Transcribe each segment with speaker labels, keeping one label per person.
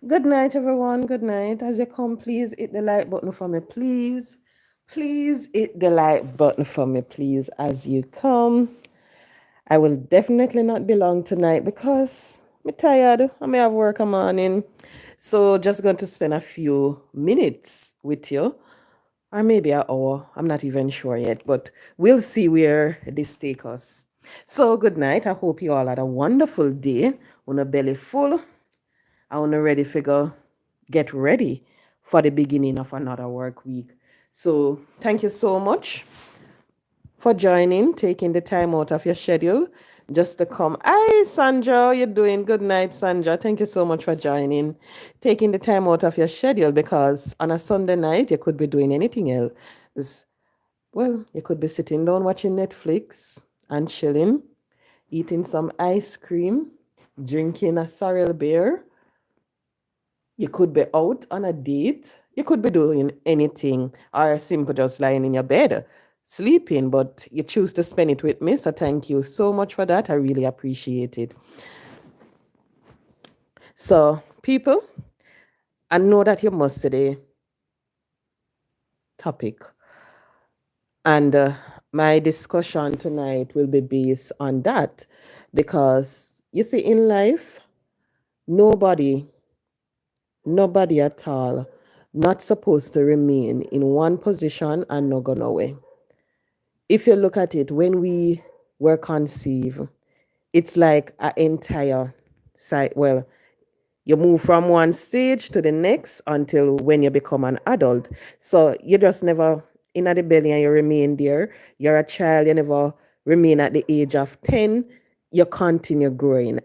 Speaker 1: Good night, everyone. Good night. As you come, please hit the like button for me, please. Please hit the like button for me, please, as you come. I will definitely not be long tonight because I'm tired. I may have work a morning. So just going to spend a few minutes with you, or maybe an hour. I'm not even sure yet, but we'll see where this takes us. So good night. I hope you all had a wonderful day. On a belly full. I want to ready figure get ready for the beginning of another work week. So thank you so much for joining, taking the time out of your schedule just to come. Hi, Sandra, you're doing good night, Sandra. Thank you so much for joining, taking the time out of your schedule because on a Sunday night you could be doing anything else. Well, you could be sitting down watching Netflix and chilling, eating some ice cream, drinking a sorrel beer. You could be out on a date. You could be doing anything or simply just lying in your bed, sleeping, but you choose to spend it with me. So thank you so much for that. I really appreciate it. So, people, I know that you must see the topic. And my discussion tonight will be based on that because you see, in life, nobody, nobody at all, not supposed to remain in one position and not go nowhere. If you look at it, when we were conceived, it's like an entire side. Well, you move from one stage to the next until when you become an adult. So you just never in the belly and you remain there. You're a child, you never remain at the age of 10. You continue growing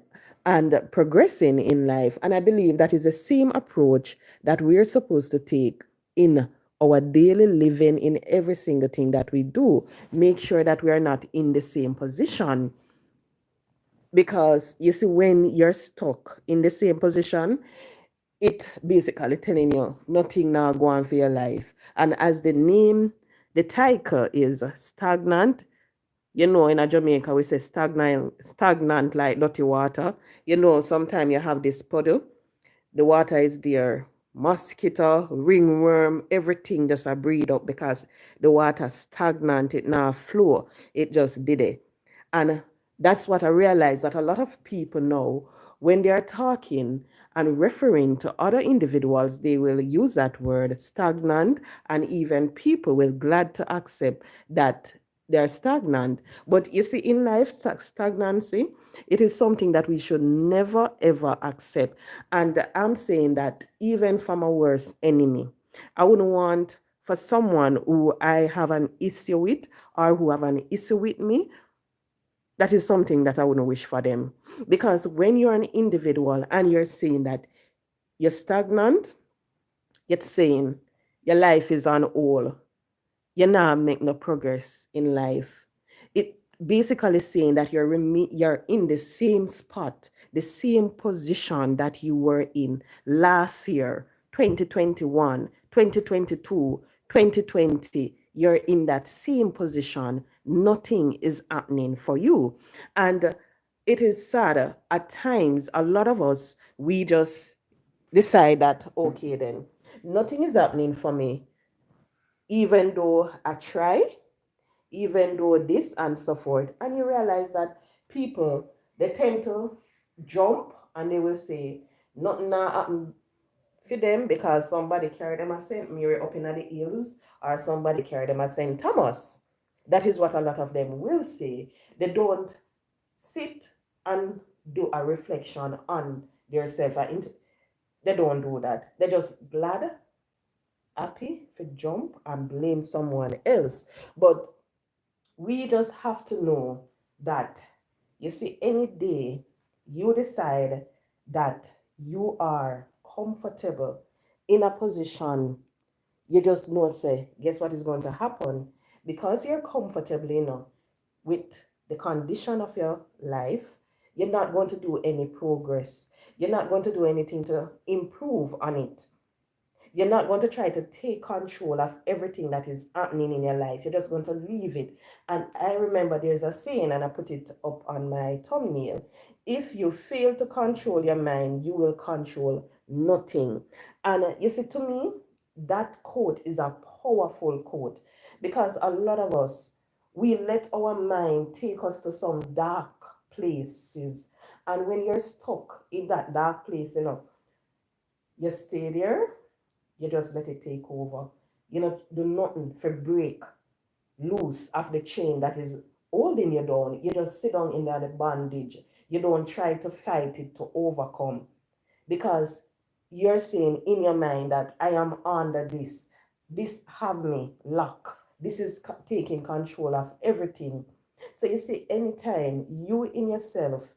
Speaker 1: and progressing in life. And I believe that is the same approach that we're supposed to take in our daily living, in every single thing that we do. Make sure that we are not in the same position because you see, when you're stuck in the same position, it basically telling you nothing now going for your life. And as the name, the title is stagnant. You know, in a Jamaica we say stagnant like dirty water. You know, sometimes you have this puddle, the water is there, mosquito, ringworm, everything just a breed up because the water stagnant, it now flow. It just did it. And that's what I realized that a lot of people know when they are talking and referring to other individuals, they will use that word stagnant, and even people will glad to accept that they're stagnant. But you see, in life, stagnancy, it is something that we should never ever accept. And I'm saying that even from a worst enemy, I wouldn't want for someone who I have an issue with or who have an issue with me, that is something that I wouldn't wish for them. Because when you're an individual and you're saying that you're stagnant, you're saying your life is on hold, you now make no progress in life. It basically saying that you're in the same spot, the same position that you were in last year, 2021, 2022, 2020. You're in that same position. Nothing is happening for you. And it is sad at times, a lot of us, we just decide that, okay, then nothing is happening for me, even though I try, even though this and so forth. And you realize that people, they tend to jump and they will say, nothing now happen for them because somebody carried them a St. Mary up in the hills or somebody carried them a St. Thomas. That is what a lot of them will say. They don't sit and do a reflection on themselves. They don't do that. They're just glad, happy to jump and blame someone else. But We just have to know that, you see, any day you decide that you are comfortable in a position, you just know, say, guess what is going to happen? Because you're comfortable, with the condition of your life, you're not going to do any progress. You're not going to do anything to improve on it. You're not going to try to take control of everything that is happening in your life. You're just going to leave it. And I remember there's a saying, and I put it up on my thumbnail. If you fail to control your mind, you will control nothing. And you see, to me, that quote is a powerful quote, because a lot of us, we let our mind take us to some dark places. And when you're stuck in that dark place, you stay there, you just let it take over. You know, do nothing for break loose of the chain that is holding you down. You just sit down in that bondage. You don't try to fight it to overcome, because you're saying in your mind that I am under this. This have me locked. This is taking control of everything. So you see, anytime you in yourself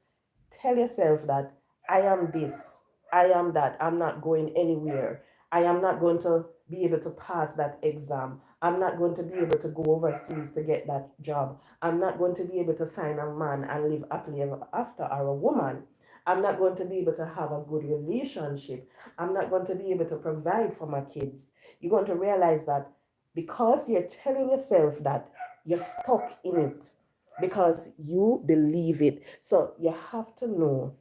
Speaker 1: tell yourself that I am this, I am that, I'm not going anywhere, I am not going to be able to pass that exam, I'm not going to be able to go overseas to get that job, I'm not going to be able to find a man and live happily ever after, or a woman, I'm not going to be able to have a good relationship, I'm not going to be able to provide for my kids. You're going to realize that because you're telling yourself that, you're stuck in it because you believe it. So you have to know,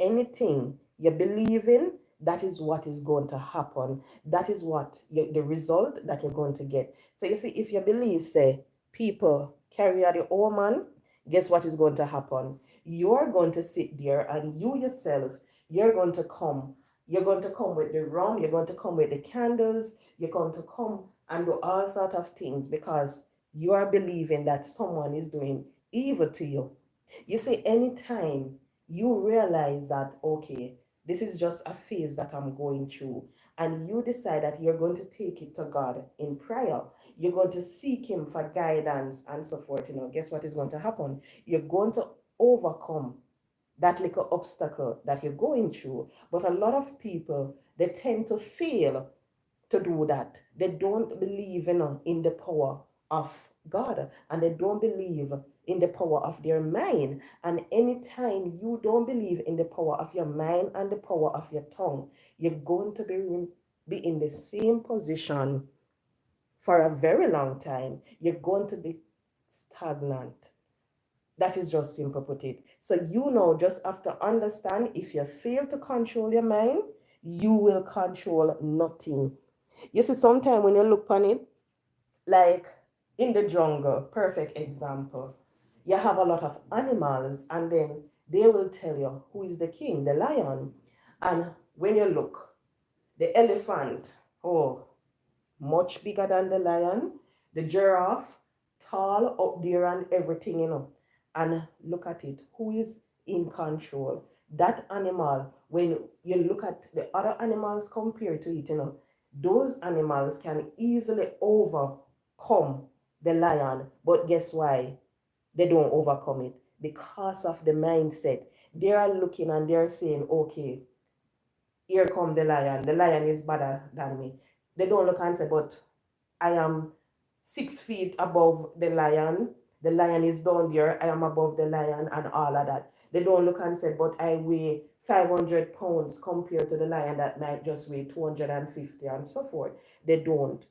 Speaker 1: anything you believe in, that is what is going to happen. That is what the result that you're going to get. So you see, if you believe, say, people carry out the old man, guess what is going to happen? You're going to sit there, and you yourself, you're going to come. You're going to come with the rum, you're going to come with the candles, you're going to come and do all sort of things, because you are believing that someone is doing evil to you. You see, anytime you realize that, okay, this is just a phase that I'm going through, and you decide that you're going to take it to God in prayer, you're going to seek Him for guidance and so forth, guess what is going to happen? You're going to overcome that little obstacle that you're going through. But a lot of people, they tend to fail to do that. They don't believe, in the power of God, and they don't believe in the power of their mind. And anytime you don't believe in the power of your mind and the power of your tongue, you're going to be in the same position for a very long time. You're going to be stagnant. That is just simple put it. So just have to understand, if you fail to control your mind, you will control nothing. You see, sometimes when you look on it, like in the jungle, perfect example, you have a lot of animals, and then they will tell you who is the king, the lion. And when you look, the elephant, oh, much bigger than the lion, the giraffe, tall up there and everything, And look at it, who is in control? That animal, when you look at the other animals compared to it, those animals can easily overcome the lion. But guess why they don't overcome it? Because of the mindset. They are looking and they're saying, okay, here come the lion. The lion is better than me. They don't look and say, but I am 6 feet above the lion. The lion is down there. I am above the lion and all of that. They don't look and say, but I weigh 500 pounds compared to the lion that might just weigh 250 and so forth. They don't.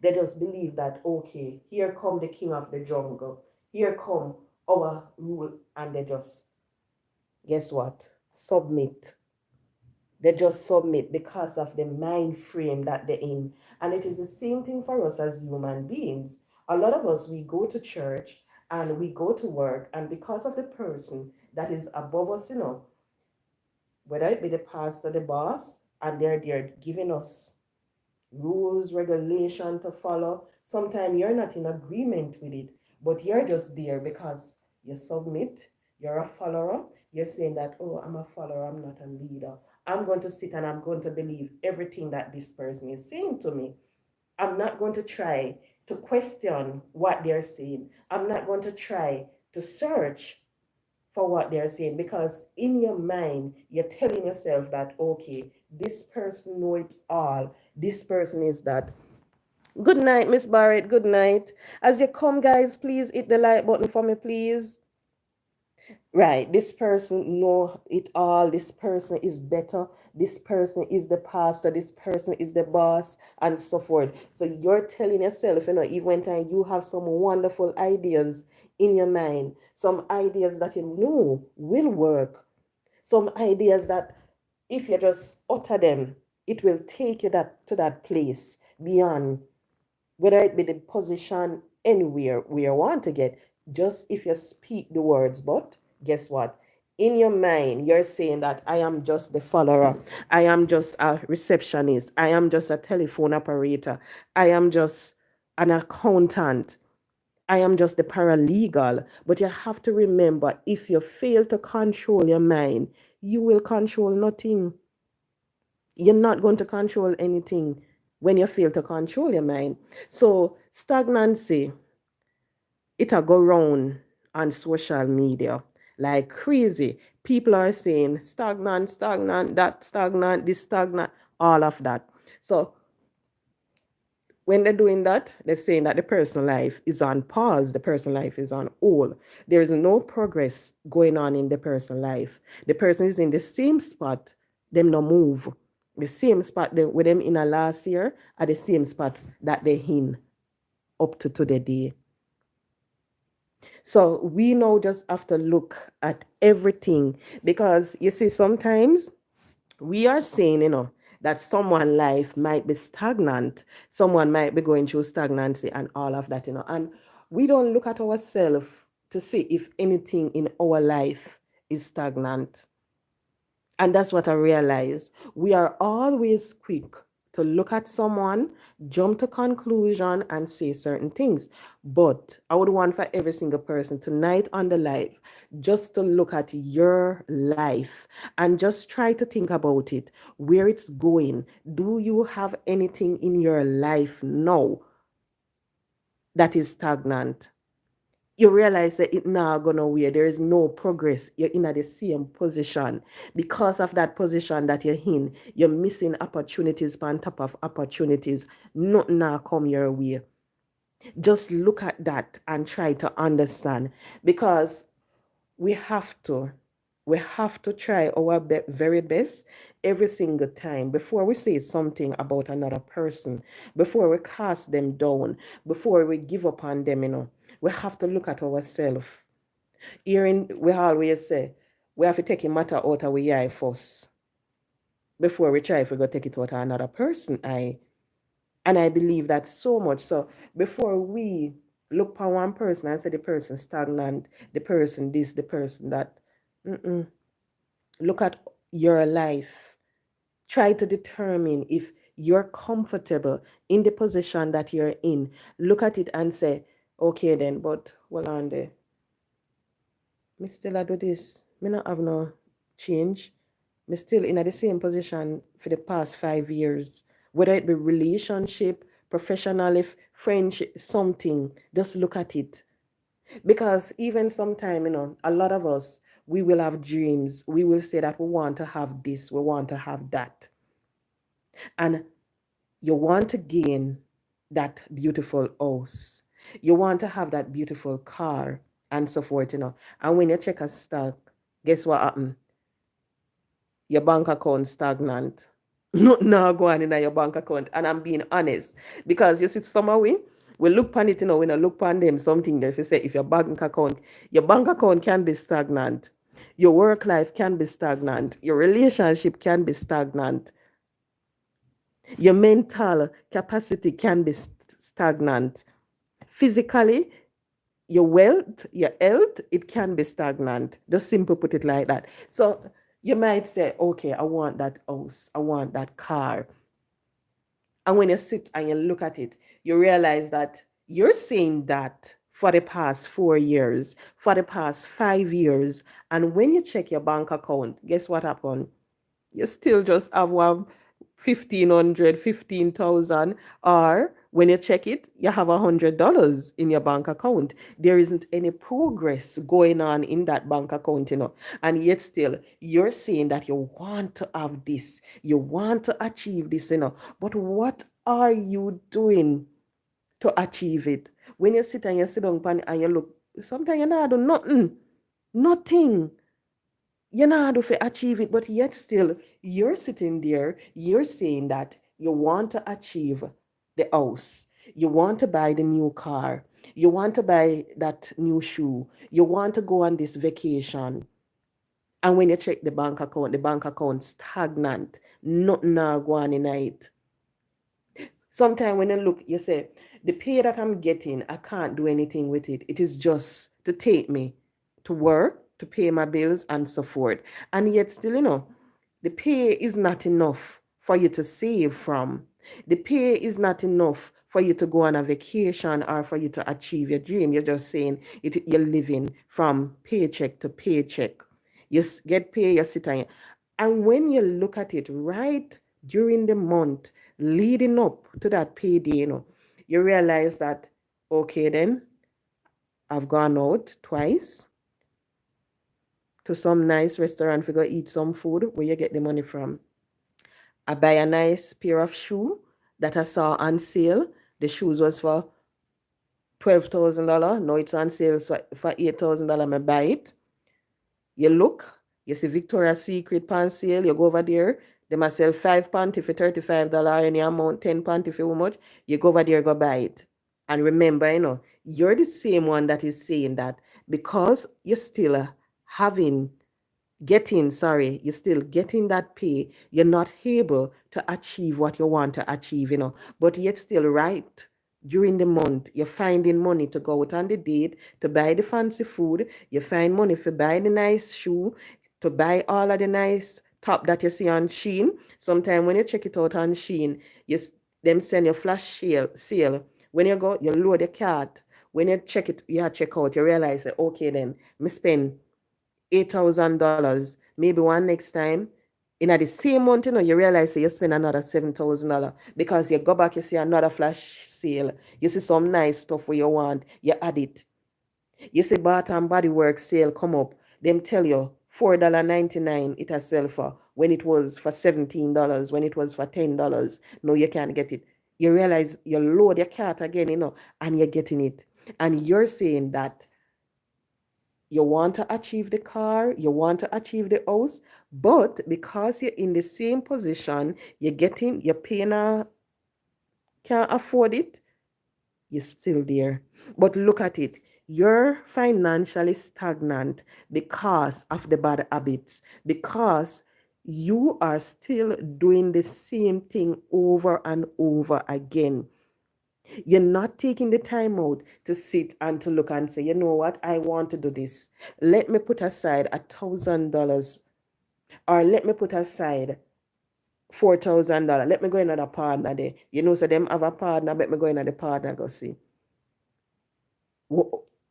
Speaker 1: They just believe that, okay, here come the king of the jungle. Here come our rule. And they just, guess what? Submit. They just submit because of the mind frame that they're in. And it is the same thing for us as human beings. A lot of us, we go to church and we go to work, and because of the person that is above us, whether it be the pastor, the boss, and they're there giving us rules, regulation to follow. Sometimes you're not in agreement with it, but you're just there because you submit, you're a follower, you're saying that, oh, I'm a follower, I'm not a leader. I'm going to sit and I'm going to believe everything that this person is saying to me. I'm not going to try to question what they're saying. I'm not going to try to search for what they're saying, because in your mind you're telling yourself that, okay, this person know it all, this person is that. Good night, Miss Barrett. Good night. As you come, guys, please hit the like button for me, please. Right, this person know it all, this person is better, this person is the pastor, this person is the boss, and so forth. So you're telling yourself, even when time you have some wonderful ideas in your mind, some ideas that you know will work, some ideas that if you just utter them, it will take you to that place beyond, whether it be the position anywhere where you want to get, just if you speak the words. But guess what? In your mind, you're saying that I am just the follower, I am just a receptionist, I am just a telephone operator, I am just an accountant, I am just the paralegal. But you have to remember, if you fail to control your mind, you will control nothing. You're not going to control anything when you fail to control your mind. So stagnancy, it'll go round on social media like crazy. People are saying stagnant, stagnant, that stagnant, this stagnant, all of that. So when they're doing that, they're saying that the personal life is on pause, the personal life is on hold. There is no progress going on in the personal life. The person is in the same spot, them no move. The same spot with them in a last year at the same spot that they in up to today. So we now just have to look at everything, because you see, sometimes we are saying, that someone's life might be stagnant, someone might be going through stagnancy and all of that, and we don't look at ourselves to see if anything in our life is stagnant. And that's what I realize. We are always quick to look at someone, jump to conclusion, and say certain things. But I would want for every single person tonight on the live just to look at your life and just try to think about it, where it's going. Do you have anything in your life now that is stagnant? You realize that it's not going nowhere. There is no progress. You're in the same position. Because of that position that you're in, you're missing opportunities on top of opportunities. Nothing now come your way. Just look at that and try to understand. Because we have to. We have to try our very best every single time before we say something about another person, before we cast them down, before we give up on them. We have to look at ourselves. Hearing, we always say, we have to take a matter out of our eye first before we try if we go take it out of another person eye. And I believe that so much. So before we look upon one person and say the person stagnant, the person this, the person that, look at your life. Try to determine if you're comfortable in the position that you're in. Look at it and say, okay then, but hold on there. Me still I do this. Me not have no change. Me still in the same position for the past 5 years. Whether it be relationship, professional, if friendship, something, just look at it. Because even sometime, a lot of us, we will have dreams. We will say that we want to have this, we want to have that. And you want to gain that beautiful house. You want to have that beautiful car and so forth. And when you check a stock, guess what happened? Your bank account stagnant. Not going in your bank account. And I'm being honest. Because you see, some way, we look on it, when I look on them, something that if you say, if your bank account can be stagnant. Your work life can be stagnant. Your relationship can be stagnant. Your mental capacity can be stagnant. Physically, your wealth, your health, it can be stagnant. Just simply put it like that. So you might say, okay, I want that house, I want that car. And when you sit and you look at it, you realize that you're saying that for the past 4 years, for the past 5 years. And when you check your bank account, guess what happened? You still just have one 1,500, 15,000, or When you check it, you have $100 in your bank account. There isn't any progress going on in that bank account, and yet still you're saying that you want to have this, you want to achieve this, but what are you doing to achieve it? When you sit and you sit down and you look, sometimes you're not doing nothing. You're not able to achieve it, but yet still you're sitting there, you're saying that you want to achieve the house, you want to buy the new car, you want to buy that new shoe, you want to go on this vacation. And when you check the bank account stagnant, nothing now going in it. Sometimes when you look, you say, the pay that I'm getting, I can't do anything with it. It is just to take me to work, to pay my bills and so forth. And yet still, the pay is not enough for you to save from. The pay is not enough for you to go on a vacation or for you to achieve your dream. You're just saying you're living from paycheck to paycheck. You get paid, you sit on. And when you look at it right during the month leading up to that payday, you realize that, okay, then I've gone out twice to some nice restaurant to go eat some food. Where you get the money from? I buy a nice pair of shoe that I saw on sale. The shoes was for $12,000. Now it's on sale for $8,000. I buy it. You look, you see Victoria's Secret pan sale, you go over there, they must sell 5 panty for $35, any amount, 10 panty for how much, you go over there, go buy it. And remember, you're the same one that is saying that because you're still you're still getting that pay, you're not able to achieve what you want to achieve, but yet still right during the month, you're finding money to go out on the date, to buy the fancy food, you find money for buy the nice shoe, to buy all of the nice top that you see on Shein. Sometimes when you check it out on Shein, them send you flash sale. When you go, you load the cart. When you check it, you check out, you realize, okay, then, me spend $8,000. Maybe one next time, in the same month, you realize you spend another $7,000 because you go back, you see another flash sale, you see some nice stuff where you want, you add it. You see Bath and Body Works sale come up, them tell you $4.99 it has sell for when it was for $17, when it was for $10. No, you can't get it. You realize you load your cart again, and you're getting it. And you're saying that you want to achieve the car, you want to achieve the house, but because you're in the same position, you're paying can't afford it, you're still there. But look at it. You're financially stagnant because of the bad habits, because you are still doing the same thing over and over again. You're not taking the time out to sit and to look and say, you know what, I want to do this. Let me put aside $1,000, or let me put aside $4,000. Let me go in at a partner there. So them have a partner, let me go in at the partner go see.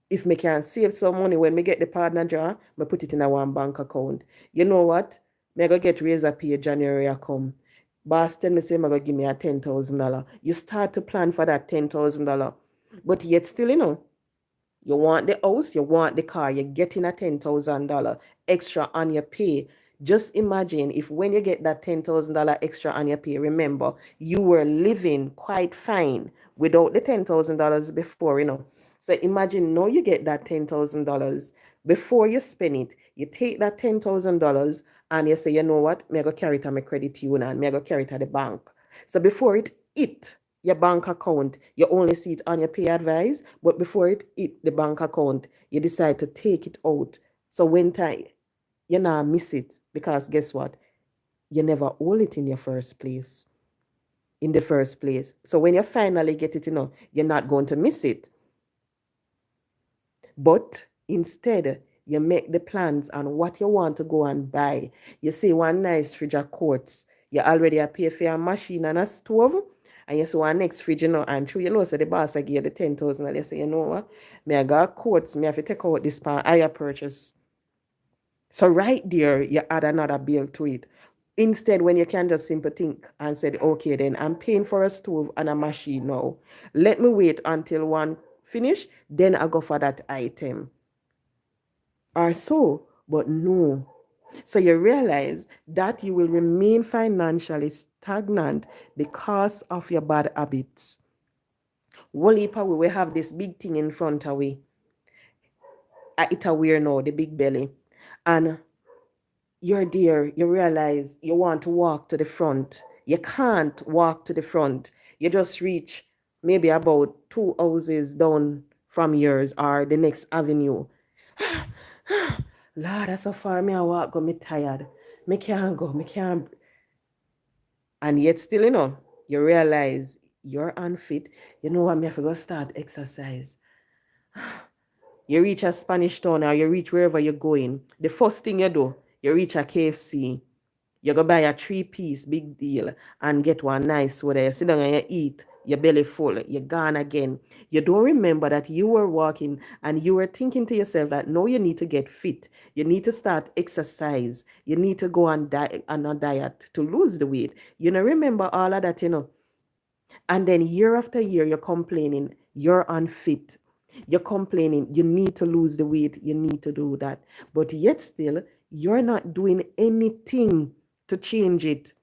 Speaker 1: If me can save some money when me get the partner job, me put it in a one bank account. You know what? Me go get razor pay January come. Boss tell me say me go give me a $10,000. You start to plan for that $10,000. But yet still, you want the house, you want the car, you're getting a $10,000 extra on your pay. Just imagine if when you get that $10,000 extra on your pay, remember, you were living quite fine without the $10,000 before, So imagine now you get that $10,000. Before you spend it, you take that $10,000 and you say, you know what, me I go carry it on my credit union, me I go carry it at the bank. So before it hit your bank account, you only see it on your pay advice, but before it hit the bank account, you decide to take it out. So when time, you now miss it, because guess what? You never hold it in the first place. So when you finally get it, you're not going to miss it. But instead, you make the plans on what you want to go and buy. You see one nice fridge of quartz. You already pay for a machine and a stove. And you see one next fridge, and true, so the boss I give you the 10,000. And you say, you know what? Me I got quartz. Me have to take out this pan higher purchase. So right there, you add another bill to it. Instead, when you can just simply think and said, okay, then I'm paying for a stove and a machine now. Let me wait until one finish, then I go for that item. Or so, but no. So you realize that you will remain financially stagnant because of your bad habits. One heap we will have this big thing in front of we. It aware now, the big belly. And you're there, you realize you want to walk to the front. You can't walk to the front. You just reach maybe about 2 houses down from yours or the next avenue. Lord, that's so far me I walk go, me tired. Me can't go, me can't. And yet still, you realize you're unfit. You know what, me have to go start exercise. You reach a Spanish town or you reach wherever you're going. The first thing you do, you reach a KFC. You go buy a 3-piece big deal and get one nice soda. You sit down and you eat, your belly full, you're gone again. You don't remember that you were walking and you were thinking to yourself that no, you need to get fit. You need to start exercise. You need to go on a diet to lose the weight. You know, remember all of that. And then year after year, you're complaining, you're unfit. You're complaining, you need to lose the weight, you need to do that. But yet still, you're not doing anything to change it.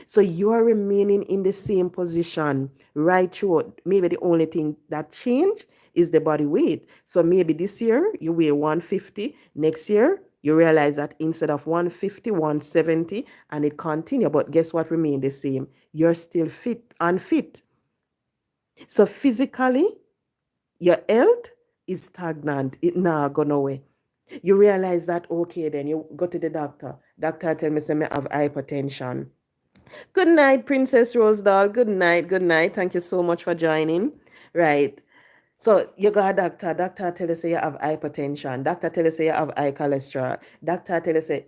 Speaker 1: So you're remaining in the same position right through. Maybe the only thing that changed is the body weight. So maybe this year you weigh 150. Next year you realize that instead of 150, 170, and it continue. But guess what remain the same? You're still unfit. So physically, your health is stagnant. It not go nowhere. You realize that, okay, then you go to the doctor. Doctor tell me, say, me have hypertension. Good night, Princess Rose Doll. Good night, good night. Thank you so much for joining. Right. So you go a doctor. Doctor tell you say you have hypertension. Doctor tell you say you have high cholesterol. Doctor tell you say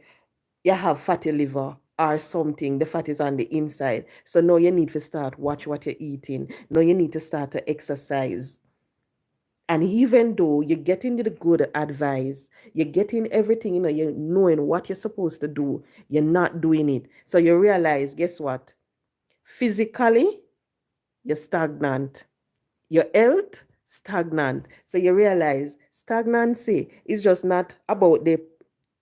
Speaker 1: you have fatty liver or something. The fat is on the inside. So now you need to start watch what you're eating. Now you need to start to exercise. And even though you're getting the good advice, you're getting everything, you're knowing what you're supposed to do, you're not doing it. So you realize, guess what? Physically, you're stagnant. Your health, stagnant. So you realize stagnancy is just not about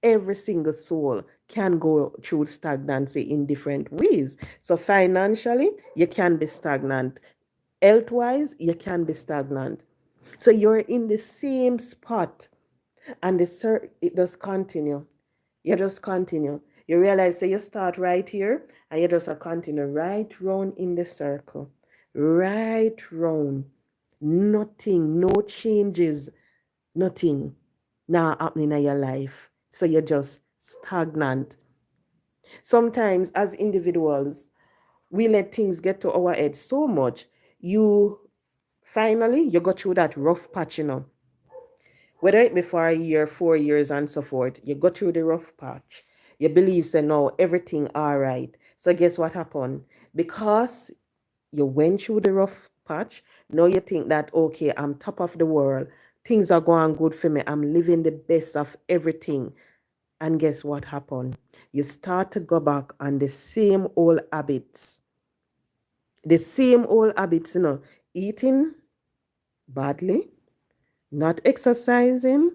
Speaker 1: every single soul can go through stagnancy in different ways. So financially, you can be stagnant. Health-wise, you can be stagnant. So you're in the same spot and it does continue. You just continue. You realize, say you start right here and you just continue right round in the circle. Right round. Nothing, no changes, nothing now happening in your life. So you're just stagnant. Sometimes as individuals, we let things get to our head so much. Finally, you go through that rough patch. Whether it be for a year, 4 years, and so forth, you go through the rough patch. You believe, say, no, everything all right. So guess what happened? Because you went through the rough patch, now you think that, okay, I'm top of the world. Things are going good for me. I'm living the best of everything. And guess what happened? You start to go back on the same old habits. The same old habits. Eating badly, not exercising,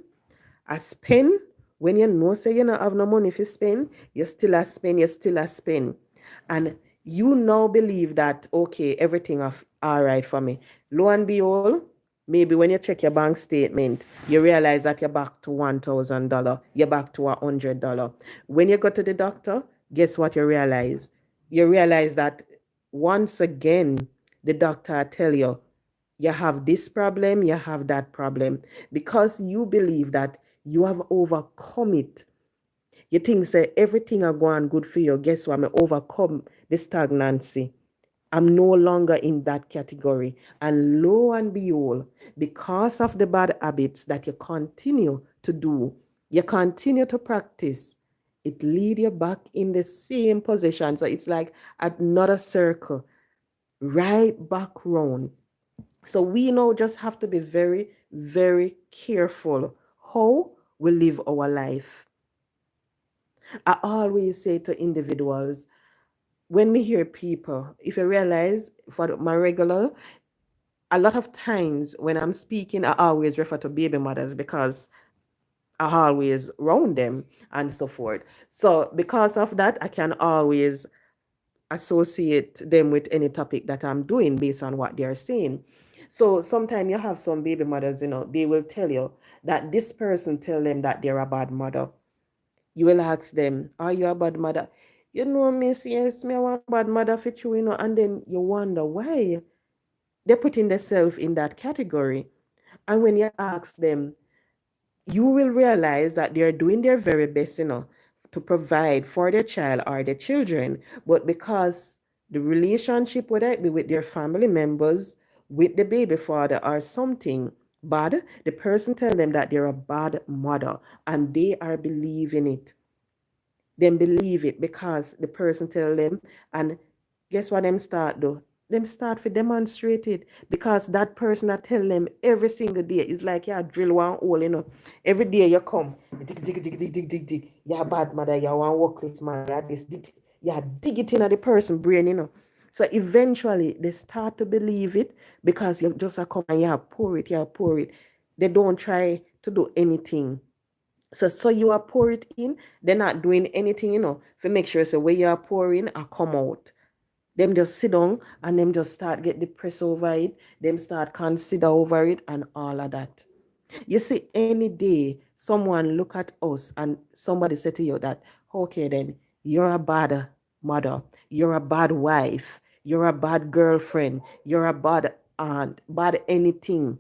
Speaker 1: a spend when you know say you don't have no money to spend, you still a spend, you still a spend. And you now believe that, okay, everything of all right for me. Lo and behold, maybe when you check your bank statement, you realize that you're back to $1,000, you're back to $100. When you go to the doctor, guess what you realize? You realize that once again, the doctor tell you, you have this problem, you have that problem, because you believe that you have overcome it. You think say everything are going good for you. Guess what? I overcome the stagnancy. I'm no longer in that category. And lo and behold, because of the bad habits that you continue to do, you continue to practice, it lead you back in the same position. So it's like another circle, right back round. So we now just have to be very, very careful how we live our life. I always say to individuals, when we hear people, if you realize for my regular, a lot of times when I'm speaking, I always refer to baby mothers because I always round them and so forth. So because of that, I can always associate them with any topic that I'm doing based on what they're saying. So sometimes you have some baby mothers, they will tell you that this person tell them that they're a bad mother. You will ask them, are you a bad mother? Miss, yes, me I want bad mother for you, and then you wonder why they're putting themselves in that category. And when you ask them, you will realize that they're doing their very best, to provide for their child or their children. But because the relationship, whether it be with their family members, with the baby father or something bad, the person tell them that they're a bad mother and they are believing it. Them believe it because the person tell them, and guess what them start do? Them start to demonstrate it because that person that tell them every single day is like you drill one hole, Every day you come, dig, dig, dig, dig, dig, dig, dig. You're a bad mother, you're one workless man, you're this, dig, you dig it into the person brain. So eventually they start to believe it because you just come and you pour it. They don't try to do anything. So you are pour it in, they're not doing anything, to make sure so where you are pouring I come out. Them just sit down and them just start get depressed over it, them start consider over it and all of that. You see, any day someone look at us and somebody say to you that, okay then, you're a bad mother, you're a bad wife, you're a bad girlfriend, you're a bad aunt, bad anything.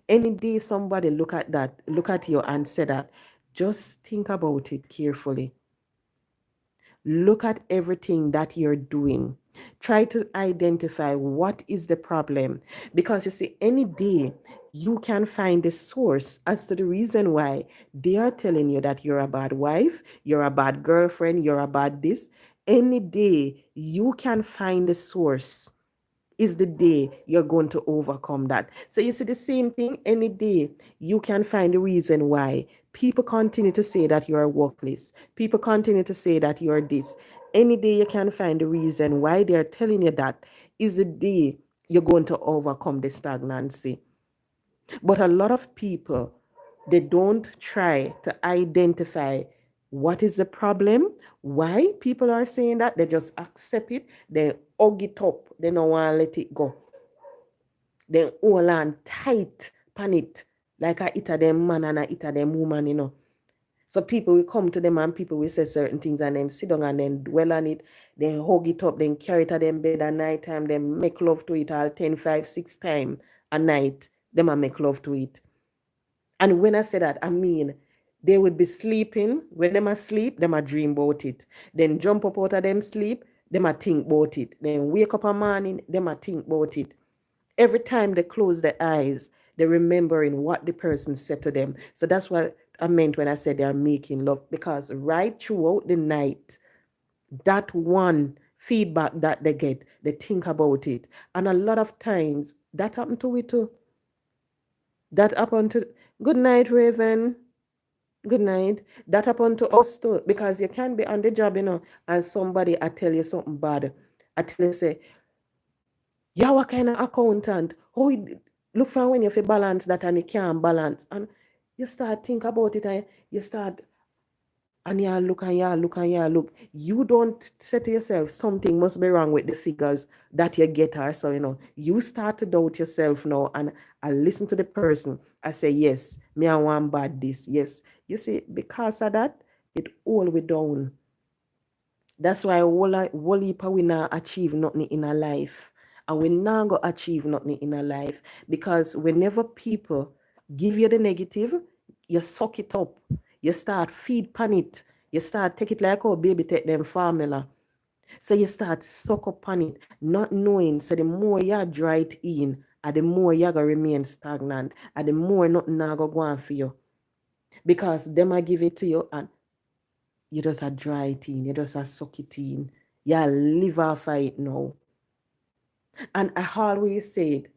Speaker 1: Any day somebody look at you and say that, just think about it carefully. Look at everything that you're doing. Try to identify what is the problem. Because you see, any day you can find the source as to the reason why they are telling you that you're a bad wife, you're a bad girlfriend, you're a bad this. Any day you can find the source is the day you're going to overcome that. So you see the same thing, any day you can find the reason why people continue to say that you're worthless. People continue to say that you're this. Any day you can find the reason why they're telling you that is the day you're going to overcome the stagnancy. But a lot of people, they don't try to identify what is the problem, why people are saying that. They just accept it, they hug it up, they don't want to let it go. They hold on tight pan it, like I eat a them man and I eat a them woman. So people will come to them and people will say certain things and then sit down and then dwell on it, then hug it up, then carry it to them bed at night time, then make love to it all 10, 5, 6 times a night. Them and make love to it. And when I say that, I mean they would be sleeping. When them asleep, them a dream about it. Then jump up out of them sleep, them a think about it. Then wake up a morning, them a think about it. Every time they close their eyes, they're remembering what the person said to them. So that's what I meant when I said they are making love. Because right throughout the night, that one feedback that they get, they think about it. And a lot of times, that happened to me too. That happened to, good night, Raven. Good night. That happened to us too. Because you can be on the job, and somebody I tell you something bad. I tell you, say, yeah, what kind of accountant? Oh, look for when you feel balance that and you can't balance. And you start think about it and you start and you look and you look and you look. You don't say to yourself, something must be wrong with the figures that you get her. So, you start to doubt yourself now and I listen to the person. I say, yes, me I want bad this. Yes. You see, because of that, it all way down. That's why whole heap we not achieve nothing in our life. And we not go achieve nothing in our life. Because whenever people give you the negative, you suck it up. You start feed pan it. You start take it like how baby take them formula. So you start suck up on it, not knowing. So the more you dry it in, and the more you gonna remain stagnant, and the more nothing now go on for you. Because them I give it to you and you just a dry it in, you just a suck it in. You live off of it now. And I always said,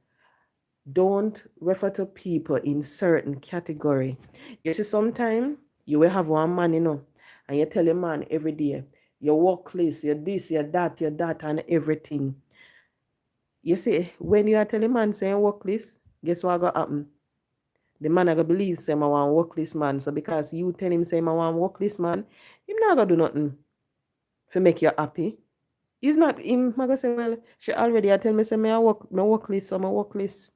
Speaker 1: don't refer to people in certain category. You see, sometimes you will have one man, and you tell your man every day, your work list, your this, your that, and everything. You see, when you are telling man saying work list, guess what gonna happen? The man I gonna believe say I want work list man. So because you tell him say I want work list man, him not gonna do nothing to make you happy. He's not him gonna say, well, she already I tell me say my work list, so my work list.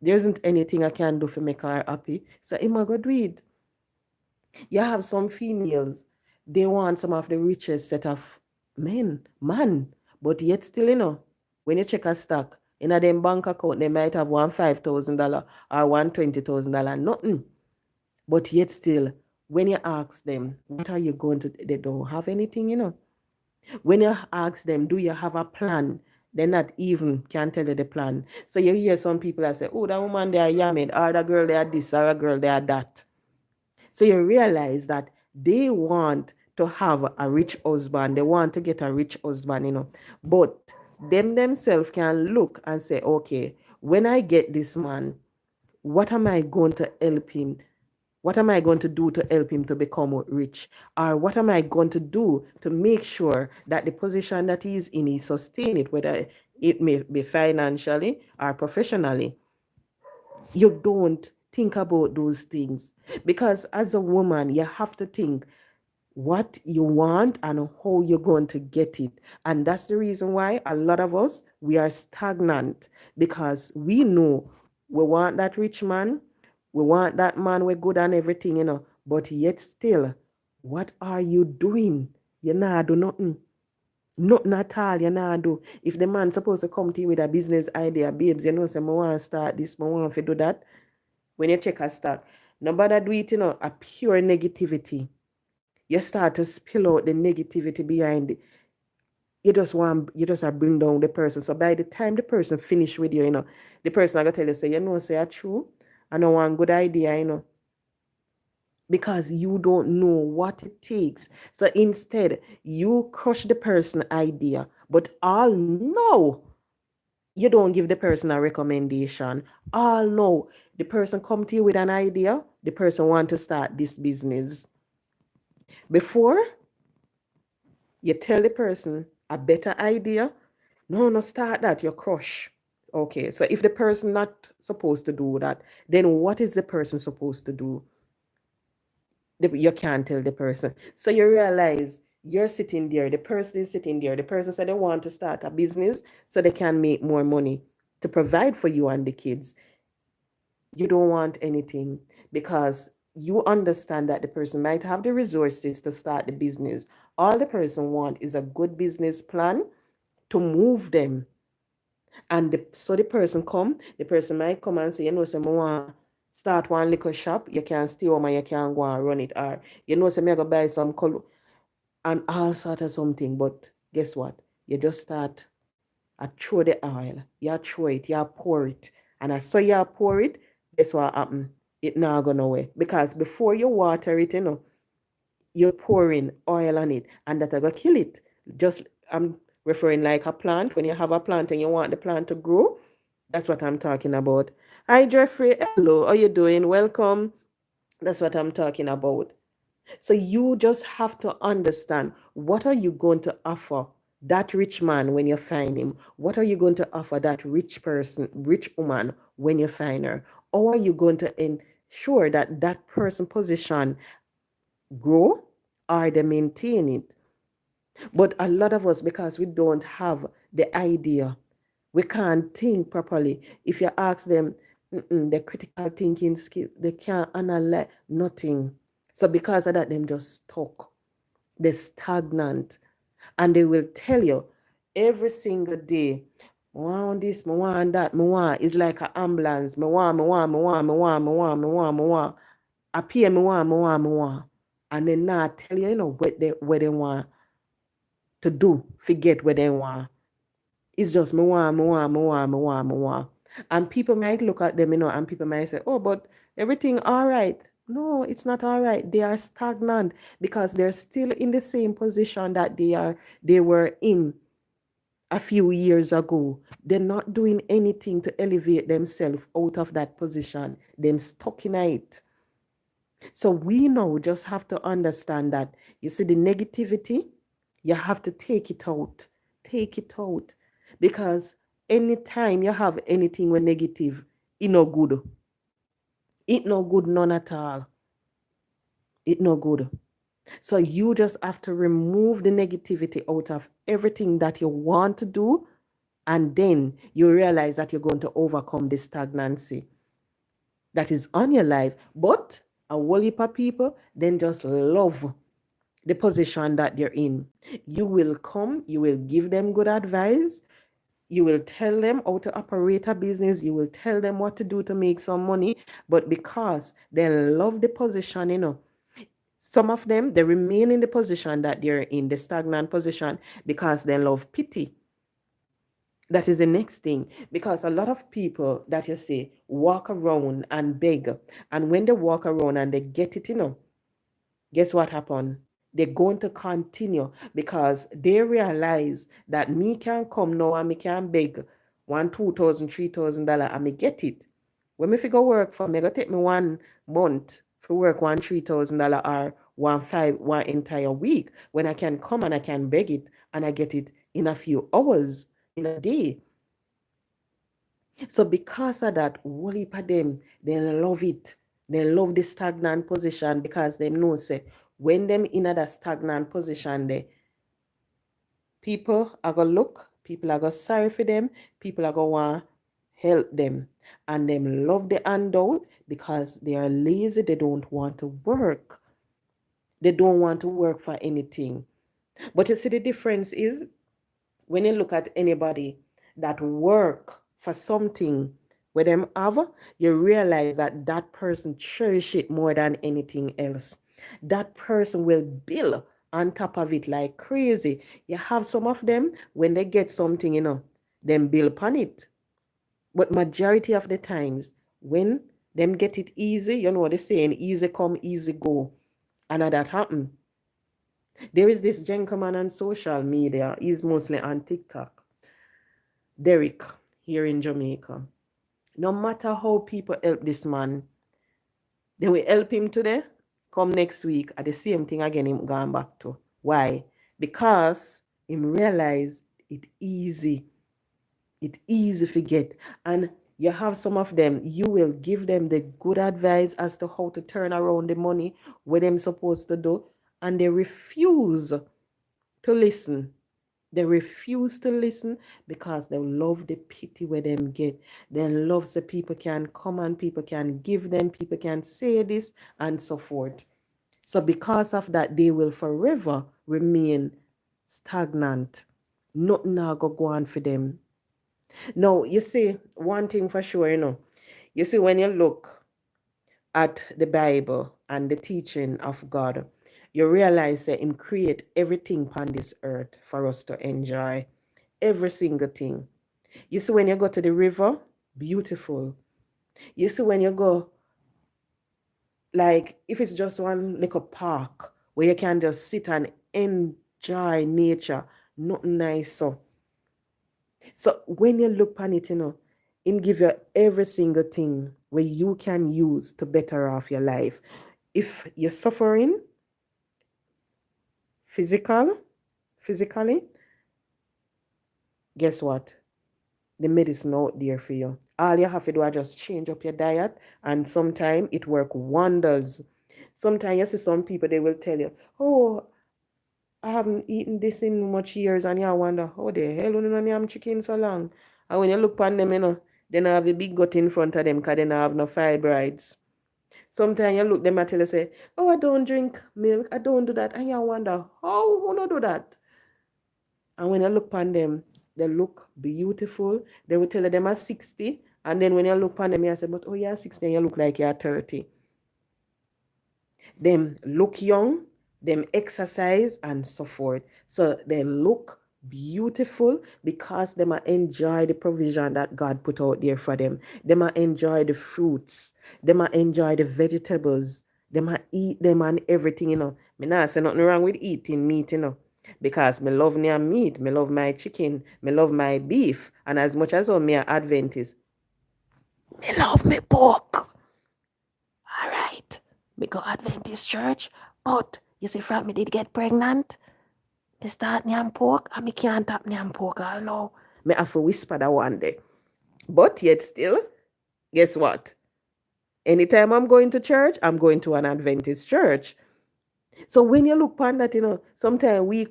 Speaker 1: There isn't anything I can do to make her happy. So him gonna do it. You have some females, they want some of the richest set of man, but yet still, when you check a stock, in a them bank account, they might have $1,500 or $120,000, nothing. But yet still, when you ask them, what are you going to, they don't have anything. When you ask them, do you have a plan? They not even can tell you the plan. So you hear some people that say, oh, that woman they are yamming, or that girl they are this, or a girl they are that. So you realize that they want to have a rich husband. They want to get a rich husband. But them themselves can look and say, okay, when I get this man, what am I going to help him? What am I going to do to help him to become rich? Or what am I going to do to make sure that the position that he's in, he sustain it, whether it may be financially or professionally? You don't think about those things, because as a woman you have to think what you want and how you're going to get it. And that's the reason why a lot of us, we are stagnant, because we know we want that rich man, we want that man we're good and everything, but yet still, what are you doing? You not do nothing. Nothing at all, you not do. If the man supposed to come to you with a business idea, babes, say, I want to start this, I want to do that. When you check a stock, nobody do it, a pure negativity. You start to spill out the negativity behind it. You just bring down the person. So by the time the person finish with you, the person gonna tell you, say it's true. I know one good idea, because you don't know what it takes. So instead, you crush the person idea, but all no, you don't give the person a recommendation. All no, the person come to you with an idea, the person want to start this business. Before you tell the person a better idea, no, start that, you crush. Okay, so if the person not supposed to do that, then what is the person supposed to do? You can't tell the person. So you realize you're sitting there, the person is sitting there, the person said they want to start a business so they can make more money to provide for you and the kids. You don't want anything, because you understand that the person might have the resources to start the business. All the person want is a good business plan to move them. And so the person might come and say, say, I want start one liquor shop, you can stay home and you can go and run it. Or, say, I go buy some color and all sort of something. But guess what? You just start, I throw the oil, you throw it, you pour it. And I saw you pour it, guess what happen? It not go nowhere. Because before you water it, you're pouring oil on it, and that I go kill it. Just, I'm referring like a plant. When you have a plant and you want the plant to grow, that's what I'm talking about. Hi, Jeffrey. Hello. How you doing? Welcome. That's what I'm talking about. So you just have to understand, what are you going to offer that rich man when you find him? What are you going to offer that rich person, rich woman, when you find her? How are you going to ensure that that person position grow or they maintain it? But a lot of us, because we don't have the idea, we can't think properly. If you ask them, the critical thinking skill, they can't analyze nothing. So because of that, them just stuck. They're stagnant. And they will tell you every single day, I want this, I want that, I want. It's like an ambulance. I want, I want, I want, I want, I want, I want, I want. Appear, I want, I want, I want. And then not tell you, what they want to do, forget what they want. It's just me want, me want, me want, me want, me want. And people might look at them, and people might say, oh, but everything all right. No, it's not all right. They are stagnant, because they're still in the same position that they were in a few years ago. They're not doing anything to elevate themselves out of that position. Them stuck in it. So we now just have to understand that, you see, the negativity, you have to take it out. Take it out. Because anytime you have anything with negative, it no good. It no good none at all. It no good. So you just have to remove the negativity out of everything that you want to do, and then you realize that you're going to overcome the stagnancy that is on your life. But a whole heap of people then just love the position that they're in. You will come, you will give them good advice, you will tell them how to operate a business, you will tell them what to do to make some money, but because they love the position, some of them, they remain in the position that they're in, the stagnant position, because they love pity. That is the next thing. Because a lot of people that you see walk around and beg. And when they walk around and they get it, guess what happened? They're going to continue because they realize that me can come now and me can beg $1,000, $2,000, $3,000 and me get it. When me figure work for me, go take me 1 month for work $3,000 or one entire week, when I can come and I can beg it and I get it in a few hours in a day. So because of that, whole heap of them, they love it. They love the stagnant position because they know, say, when them in that stagnant position, people are going to look, people are going to sorry for them, people are going to want help them. And them love the handout because they are lazy, they don't want to work. They don't want to work for anything. But you see, the difference is when you look at anybody that work for something with them have, you realize that that person cherish it more than anything else. That person will build on top of it like crazy. You have some of them, when they get something, them build upon it. But majority of the times, when them get it easy, you know what they're saying, easy come, easy go. And that happen. There is this gentleman on social media. He's mostly on TikTok. Derek, here in Jamaica. No matter how people help this man, then we help him today, come next week, at the same thing again, him going back to. Why? Because him realize it easy. It easy to get. And you have some of them, you will give them the good advice as to how to turn around the money, what them supposed to do, and they refuse to listen. They refuse to listen because they love the pity where them get. They love the people can come and people can give them, people can say this and so forth. So because of that, they will forever remain stagnant. Nothing now go on for them. Now, you see, one thing for sure, you see, when you look at the Bible and the teaching of God, you realize that Him create everything on this earth for us to enjoy. Every single thing. You see, when you go to the river, beautiful. You see, when you go, like, if it's just one little park where you can just sit and enjoy nature, nothing nicer. So when you look on it, Him give you every single thing where you can use to better off your life. If you're suffering physically, guess what? The medicine out there for you. All you have to do is just change up your diet, and sometimes it work wonders. Sometimes you see some people, they will tell you, oh, I haven't eaten this in much years, and you wonder, how the hell you don't have chicken so long? And when you look on them, they don't have a big gut in front of them because they don't have no fibroids. Sometimes you look them and tell you, say, oh, I don't drink milk, I don't do that. And you wonder, how you not do that? And when you look on them, they look beautiful. They will tell you them are 60. And then when you look on them, you say, but oh, you're 60 and you look like you're 30. Them look young, them exercise and so forth. So they look beautiful because they might enjoy the provision that God put out there for them. They might enjoy the fruits. They might enjoy the vegetables. They might eat them and everything, Me not say nothing wrong with eating meat, because me love me meat, me love my chicken, me love my beef, and as much as me are Adventist, me love me pork. All right. Me go Adventist church, but you see, Frank, me did get pregnant. Me start nyam pork, and me can't tap nyam pork all now. Me have to whisper that one day. But yet still, guess what? Anytime I'm going to church, I'm going to an Adventist church. So when you look upon that, sometimes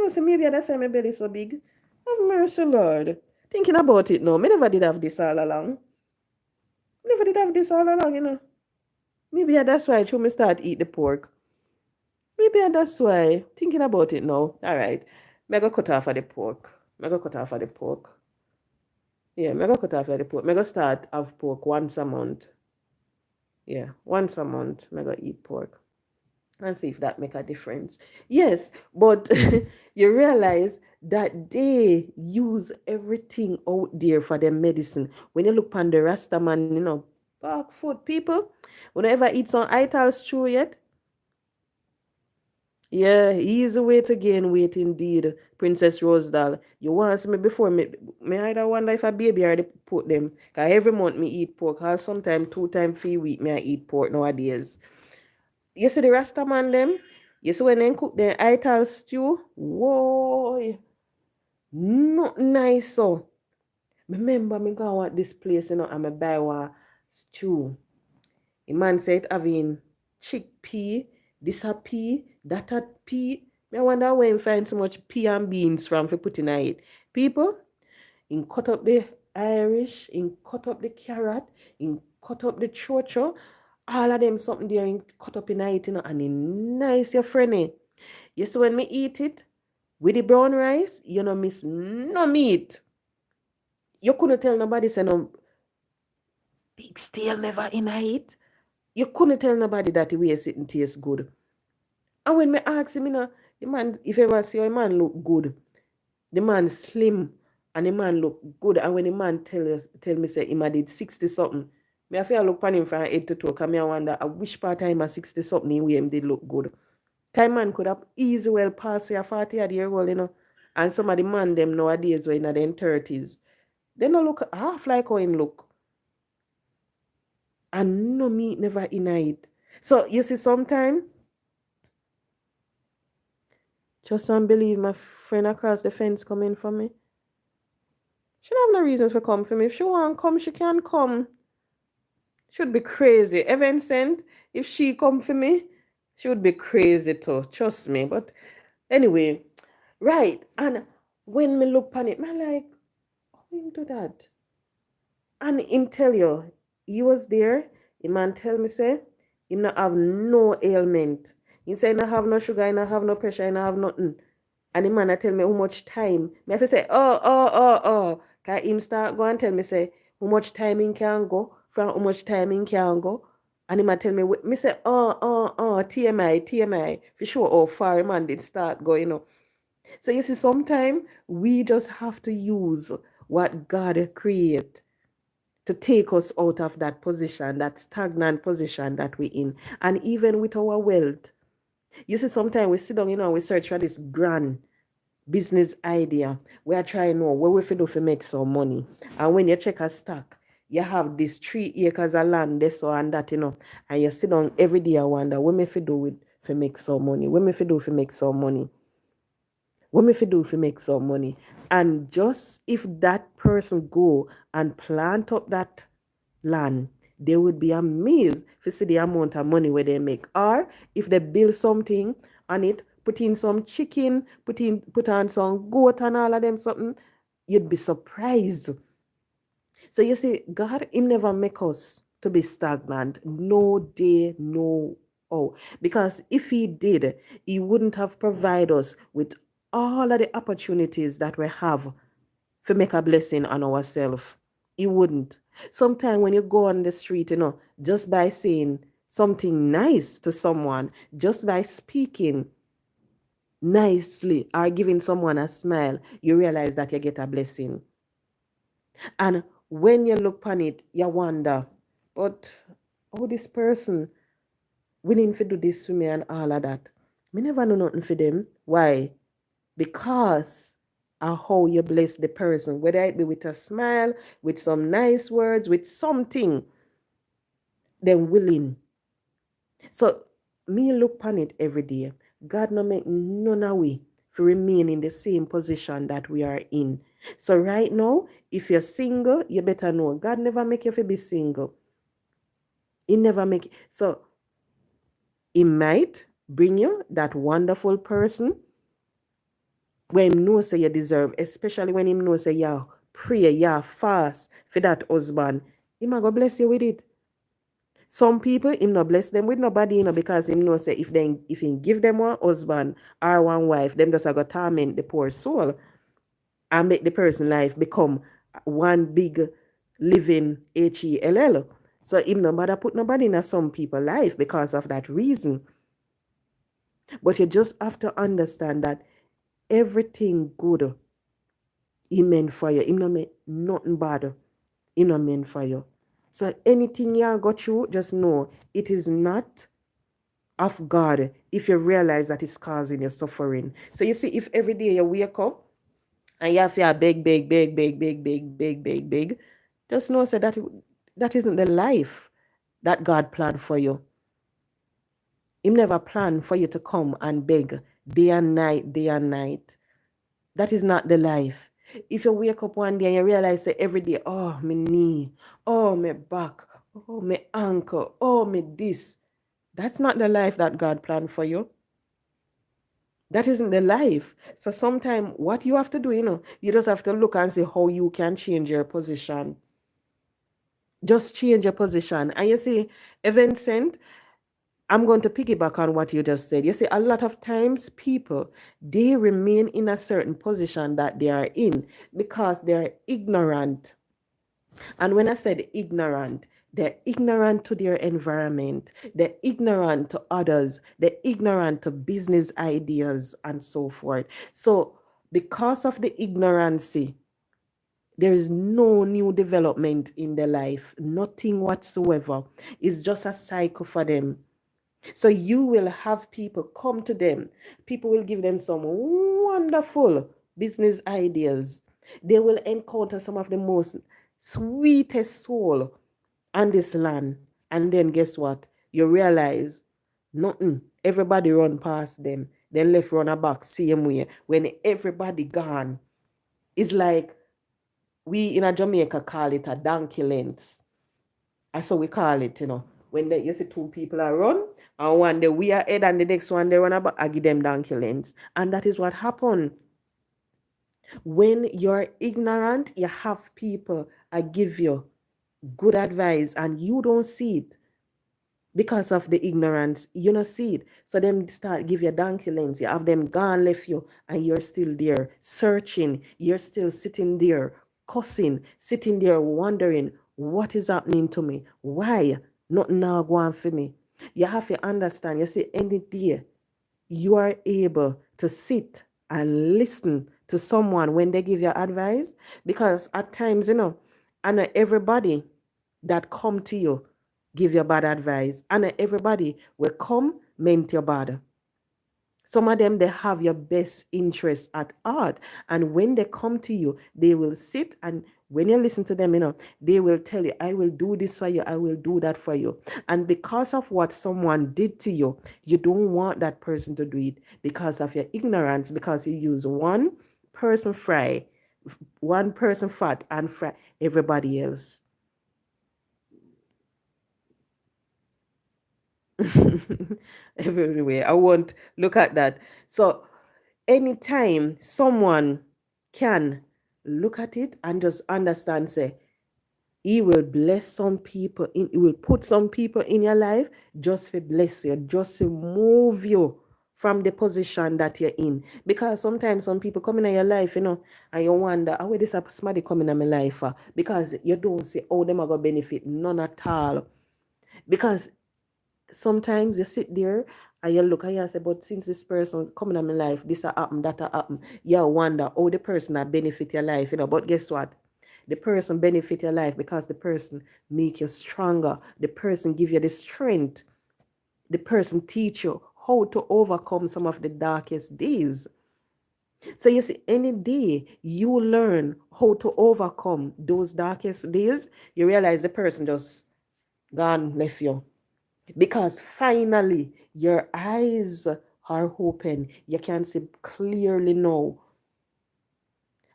Speaker 1: so maybe that's why my belly so big. Have mercy, Lord. Thinking about it now, me never did have this all along. Never did have this all along. Maybe that's why I should me start eat the pork. Maybe that's why. Thinking about it now. All right. Mega cut off of the pork. Mega cut off of the pork. Yeah, mega cut off of the pork. Mega start have pork once a month. Yeah, once a month. Mega eat pork. And see if that make a difference. Yes, but you realize that they use everything out there for their medicine. When you look on the Rasta man, back food people, whenever eat some ital stew yet, yeah, easy way to gain weight indeed, Princess Rosedal. You want to see me before me either wonder if a baby already put them. Cause every month me eat pork, or sometimes 2 times a week me I eat pork nowadays. You see the Rasta man them? You see when they cook the ital stew? Whoa, not nice so. Remember me go at this place, and me buy one stew. The man said having chickpea, this a pea, that a pea. I wonder where you find so much pea and beans from for putting in it. People, in cut up the Irish, in cut up the carrot, in cut up the chocho, all of them something there in cut up in it, and it nice your friend. You see when me eat it with the brown rice, you no miss no meat. You couldn't tell nobody say no big steel never in it. You couldn't tell nobody that the way you sit and tastes good. And when me ask him, the man, if you ever see a man look good, the man slim and the man look good. And when the man tell me say him I did 60 something, me I feel look upon him from head to toe, because me I wonder which part of him a 60 something in way him did look good. Time man could have easy well passed a 40-year old, and some of the man them nowadays were in their 30s. They don't look half like how him look. And no meat never in it. So you see sometime, just unbelieve my friend across the fence coming for me. She don't have no reason for come for me. If she want come, she can come. Should be crazy. Heaven sent. If she come for me, she would be crazy too. Trust me. But anyway, right. And when me look on it, man like, how him do that? And him tell you, he was there. The man tell me say, him not have no ailment. He say, not have no sugar, he not have no pressure, he not have nothing. And the man tell me how much time. Me have to say, oh. Cause him start go and tell me say, how much time he can go, from how much time he can go. And him tell me say, TMI. For sure how far man did start going. So you see, sometimes we just have to use what God create to take us out of that position, that stagnant position that we're in. And even with our wealth, you see, sometimes we sit down, we search for this grand business idea. We are trying to know what we do to make some money. And when you check a stock, you have this 3 acres of land, this or and that, and you sit down every day and wonder, what me do with to make some money? What me do to make some money? What me do to make some money? And just if that person go and plant up that land, they would be amazed to see the amount of money where they make. Or if they build something on it, put in some chicken, put on some goat and all of them something, you'd be surprised. So you see, God, Him never make us to be stagnant. No day, no oh. Because if He did, He wouldn't have provided us with all of the opportunities that we have to make a blessing on ourselves. He wouldn't. Sometimes when you go on the street, just by saying something nice to someone, just by speaking nicely or giving someone a smile, you realize that you get a blessing. And when you look on it, you wonder, but how this person willing to do this for me and all of that? Me never know nothing for them. Why? Because of how you bless the person, whether it be with a smile, with some nice words, with something, then willing So me look upon it every day. God no make none of we to remain in the same position that we are in. So right now, if you're single, you better know God never make you to be single. He never make so he might bring you that wonderful person when him know say you deserve, especially when him know say you pray, you fast for that husband. He might go bless you with it. Some people him not bless them with nobody, because him know say if he give them one husband or one wife, them just a go torment the poor soul and make the person life become one big living HELL. So him no bother put nobody in some people life because of that reason. But you just have to understand that everything good he meant for you. Him no meant nothing bad. He no meant for you. So anything you got through, just know it is not of God if you realize that it's causing you suffering. So you see, if every day you wake up and you have to beg, beg, beg, beg, beg, beg, beg, beg, beg, just know say that isn't the life that God planned for you. He never planned for you to come and beg day and night, day and night. That is not the life. If you wake up one day and you realize that every day, oh, my knee, oh, my back, oh, my ankle, oh, my this, that's not the life that God planned for you. That isn't the life. So sometimes what you have to do, you just have to look and see how you can change your position. Just change your position. And you see, Vincent, I'm going to piggyback on what you just said. You see, a lot of times people, they remain in a certain position that they are in because they're ignorant. And when I said ignorant, they're ignorant to their environment, they're ignorant to others, they're ignorant to business ideas and so forth. So because of the ignorancy, there is no new development in their life, nothing whatsoever. It's just a cycle for them. So you will have people come to them. People will give them some wonderful business ideas. They will encounter some of the most sweetest soul on this land. And then guess what? You realize nothing. Everybody run past them. Then left run a back same way. When everybody gone, it's like we in a Jamaica call it a donkey length. That's what we call it, When you see two people are run, and one day we are head and the next one they run about, I give them donkey lengths. And that is what happened. When you're ignorant, you have people I give you good advice and you don't see it because of the ignorance. You don't see it. So them start give you donkey lengths. You have them gone left you and you're still there searching. You're still sitting there cussing, sitting there wondering what is happening to me. Why? Nothing now going for me. You have to understand. You see, any day you are able to sit and listen to someone when they give you advice, because at times, and not everybody that come to you give you bad advice, and not everybody will come meant your bad. Some of them, they have your best interest at heart. And when they come to you, they will sit, and when you listen to them, they will tell you, I will do this for you, I will do that for you. And because of what someone did to you, you don't want that person to do it because of your ignorance, because you use one person fat and fry everybody else. Everywhere. I won't look at that. So anytime someone can look at it and just understand, say, he will bless some people, he will put some people in your life just to bless you, just to move you from the position that you're in. Because sometimes some people come in your life, and you wonder, how will this somebody come in my life for? Because you don't see how them are going to benefit, none at all. Because sometimes you sit there and you look and you say, but since this person coming in my life, this a happen, that a happen, you wonder how the person that benefit your life, But guess what? The person benefit your life because the person make you stronger. The person give you the strength. The person teach you how to overcome some of the darkest days. So you see, any day you learn how to overcome those darkest days, you realize the person just gone, left you. because finally your eyes are open. You can see clearly now.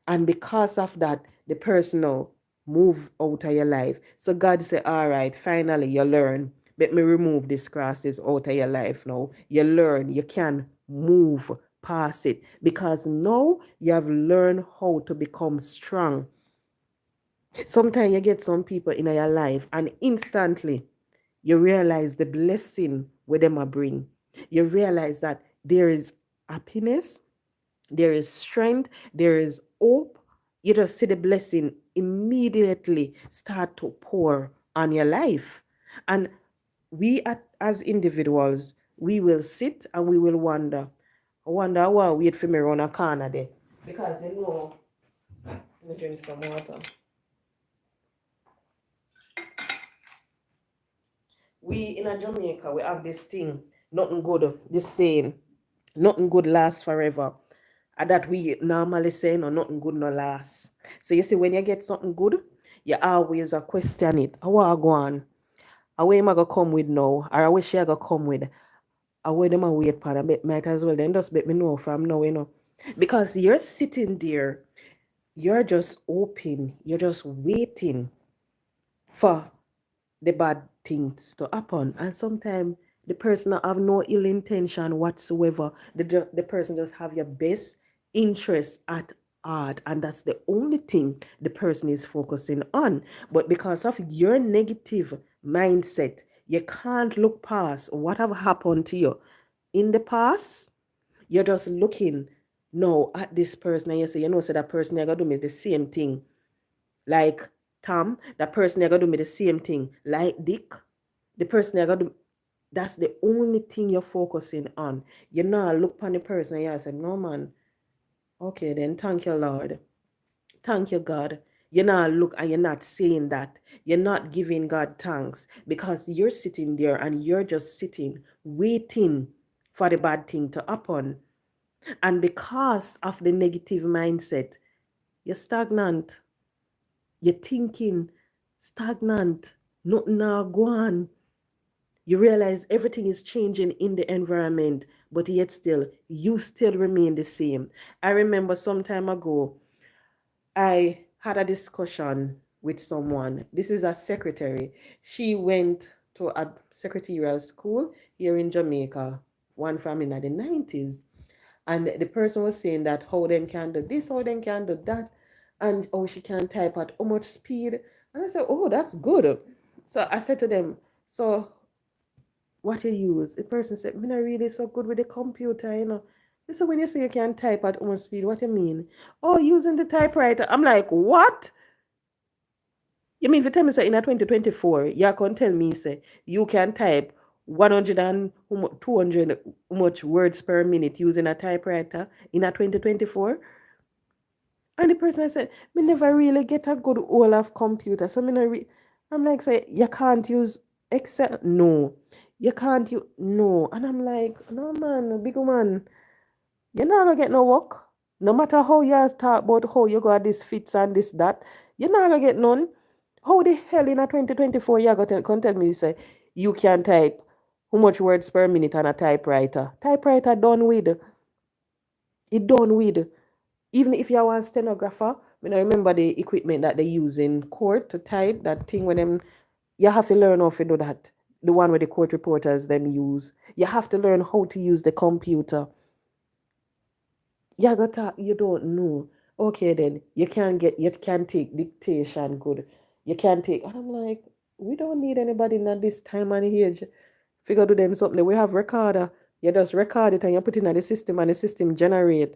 Speaker 1: And because of that, the person now move out of your life. So God said, all right, finally you learn. Let me remove these crosses out of your life now. You learn, you can move past it because now you have learned how to become strong. Sometimes you get some people in your life and instantly you realize the blessing where them a bring. You realize that there is happiness, there is strength, there is hope. You just see the blessing immediately start to pour on your life. And as individuals, we will sit and we will wonder. I wonder how I wait for me around a corner there. Because let me drink some water. We in a Jamaica, we have this thing, nothing good, this saying, nothing good lasts forever. And that we normally say, no, nothing good no last. So you see, when you get something good, you always question it. How I go on? How am I gonna come with now? Or I wish I gonna come with? How them a wait for? Might as well then just let me know from now. Because you're sitting there, you're just open, you're just waiting for the bad things to happen. And sometimes the person have no ill intention whatsoever. The person just have your best interest at heart. And that's the only thing the person is focusing on. But because of your negative mindset, you can't look past what have happened to you in the past. You're just looking now at this person and you say, so that person I gotta do me the same thing like Tom, that person they're gonna do me the same thing. Like Dick, the person they're gonna do, that's the only thing you're focusing on. You not look upon the person and you say, no man, okay then thank you Lord. Thank you God. You're not look and you're not saying that. You're not giving God thanks because you're sitting there and you're just sitting, waiting for the bad thing to happen. And because of the negative mindset, you're stagnant. You're thinking stagnant, nothing now go on. You realize everything is changing in the environment, but yet still, you still remain the same. I remember some time ago, I had a discussion with someone. This is a secretary. She went to a secretarial school here in Jamaica, one from in the 90s. And the person was saying that how them can do this, how them can do that, and oh, she can type at how much speed. And I said, oh, that's good. So I said to them, so what you use? The person said, I'm not really so good with the computer. So when you say you can type at how much speed, what you mean? Oh, using the typewriter. I'm like, what? You mean for tell me say in a 2024, you can tell me say you can type 100 and 200 much words per minute using a typewriter in a 2024? And the person I said, me never really get a good hold of computer. So I'm like, say, you can't use Excel? No. You can't use, no. And I'm like, no man, big man, you're not gonna get no work. No matter how you talk about how you got this fits and this, that, you're not gonna get none. How the hell in a 2024 you gonna tell me, say, you can type how much words per minute on a typewriter? Typewriter done with. It done with. Even if you are a stenographer, when I remember the equipment that they use in court to type, that thing when them, you have to learn how to do that. The one where the court reporters them use. You have to learn how to use the computer. You don't know. Okay then, you can take dictation good. You can take, and I'm like, we don't need anybody in at this time and age. Figure to them something. We have recorder. You just record it and you put it in the system and the system generate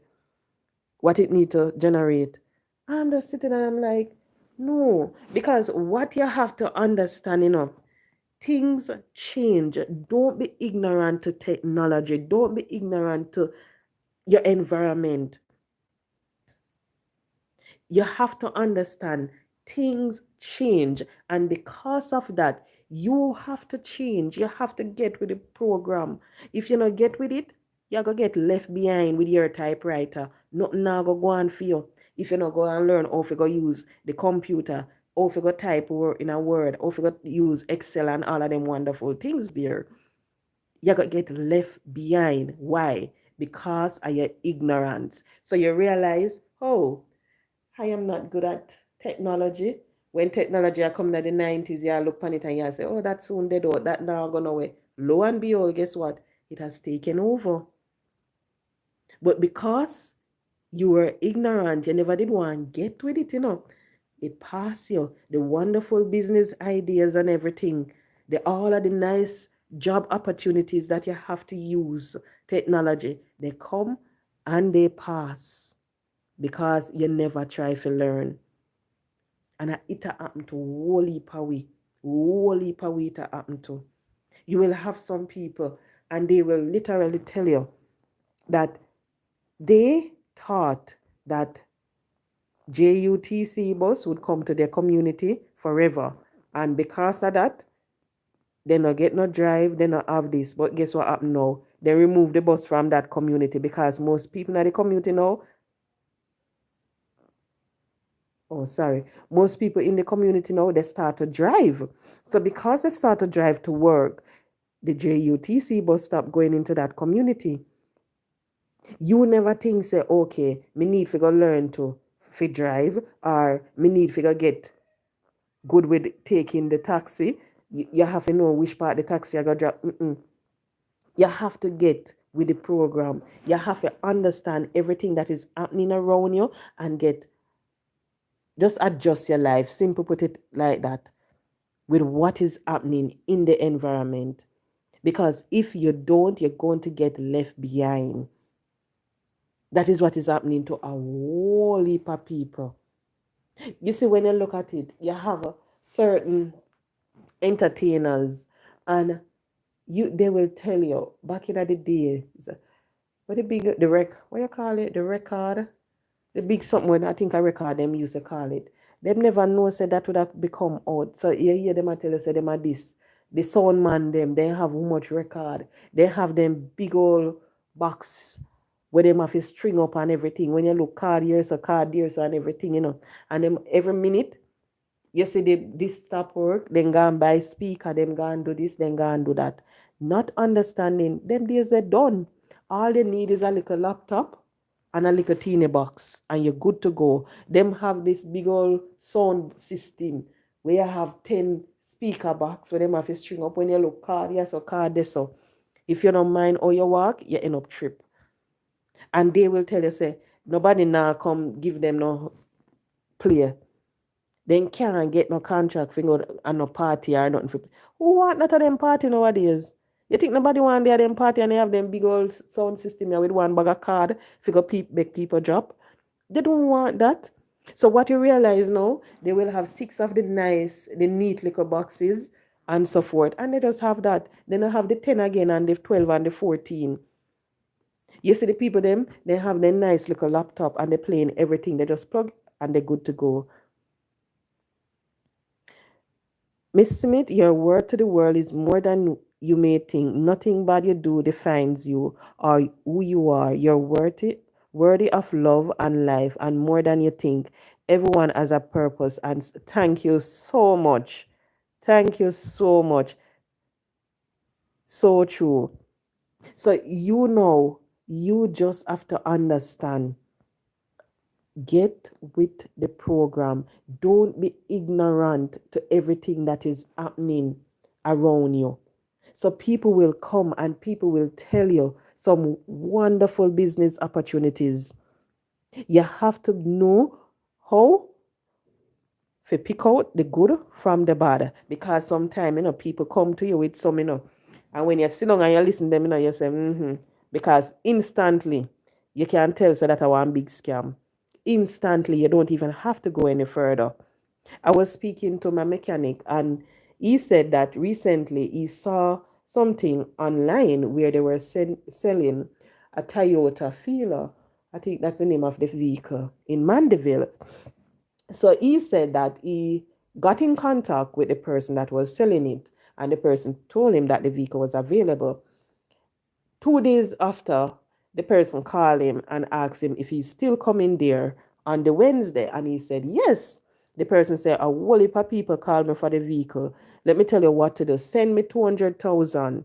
Speaker 1: what it need to generate. I'm just sitting and I'm like, no, because what you have to understand, things change. Don't be ignorant to technology. Don't be ignorant to your environment. You have to understand things change, and because of that, you have to change. You have to get with the program. If you not get with it, you're gonna get left behind with your typewriter. Nothing now go on for you if you not go and learn how to go use the computer How if you got type word in a word, how if you got use Excel and all of them wonderful things there, you got get left behind. Why? Because of your ignorance. So you realize, oh, I am not good at technology. When technology are coming in the 90s, you look on it and you say, oh, that's soon dead out, that now gone away. Lo and behold, guess what? It has taken over. But because you were ignorant, you never did want to get with it. It passed you. The wonderful business ideas and everything, all of the nice job opportunities that you have to use technology, they come and they pass because you never try to learn. And it happened to whole heap of we. Whole heap of we it happen to. You will have some people and they will literally tell you that they thought that JUTC bus would come to their community forever. And because of that, they not get no drive, they not have this. But guess what happened now? They remove the bus from that community because most people in the community now, most people in the community now, they start to drive. So because they start to drive to work, the JUTC bus stop going into that community. You never think, say, okay, me need to go learn to drive, or me need to go get good with taking the taxi. You have to know which part the taxi I got drop. You have to get with the program. You have to understand everything that is happening around you and just adjust your life. Simple put it like that, with what is happening in the environment. Because if you don't, you're going to get left behind. That is what is happening to a whole heap of people. You see, when you look at it, you have certain entertainers, and they will tell you back in the days, what what you call it, the record, the big something when I think a record them used to call it. Them never know said that would have become out. So you hear them tell you say them are this. The sound man them, they have how much record. They have them big old box where them have to string up and everything. When you look card here, so and everything. And them every minute you see this stop work, then go and buy speaker, them go and do this, then go and do that. Not understanding, them days are done. All they need is a little laptop and a little teeny box, and you're good to go. Them have this big old sound system where you have 10 speaker box where them have to string up when you look card, yes, or card this. So if you don't mind how you walk, you end up trip. And they will tell you, say, nobody now come give them no play. Then can't get no contract for go and no party or nothing. Who want that of them party nowadays? You think nobody want them party and they have them big old sound system here with one bag of card for go make people drop? They don't want that. So what you realize now, they will have 6 of the neat little boxes and so forth. And they just have that. Then they have the 10 again and the 12 and the 14. You see the people them, they have their nice little laptop and they're playing everything. They just plug and they're good to go. Miss Smith, your word to the world is more than you may think. Nothing bad you do defines you or who you are. You're worthy of love and life, and more than you think. Everyone has a purpose, and thank you so much. Thank you so much. So true. So you just have to understand. Get with the program. Don't be ignorant to everything that is happening around you. So people will come and people will tell you some wonderful business opportunities. You have to know how to pick out the good from the bad, because sometimes people come to you with some and when you sit down and you listen to them you say because instantly you can tell so that I want big scam. Instantly, you don't even have to go any further. I was speaking to my mechanic and he said that recently he saw something online where they were selling a Toyota Feeler. I think that's the name of the vehicle in Mandeville. So he said that he got in contact with the person that was selling it, and the person told him that the vehicle was available. 2 days after, the person called him and asked him if he's still coming there on the Wednesday, and he said yes. The person say, a whole heap of people call me for the vehicle. Let me tell you what to do. Send me 200,000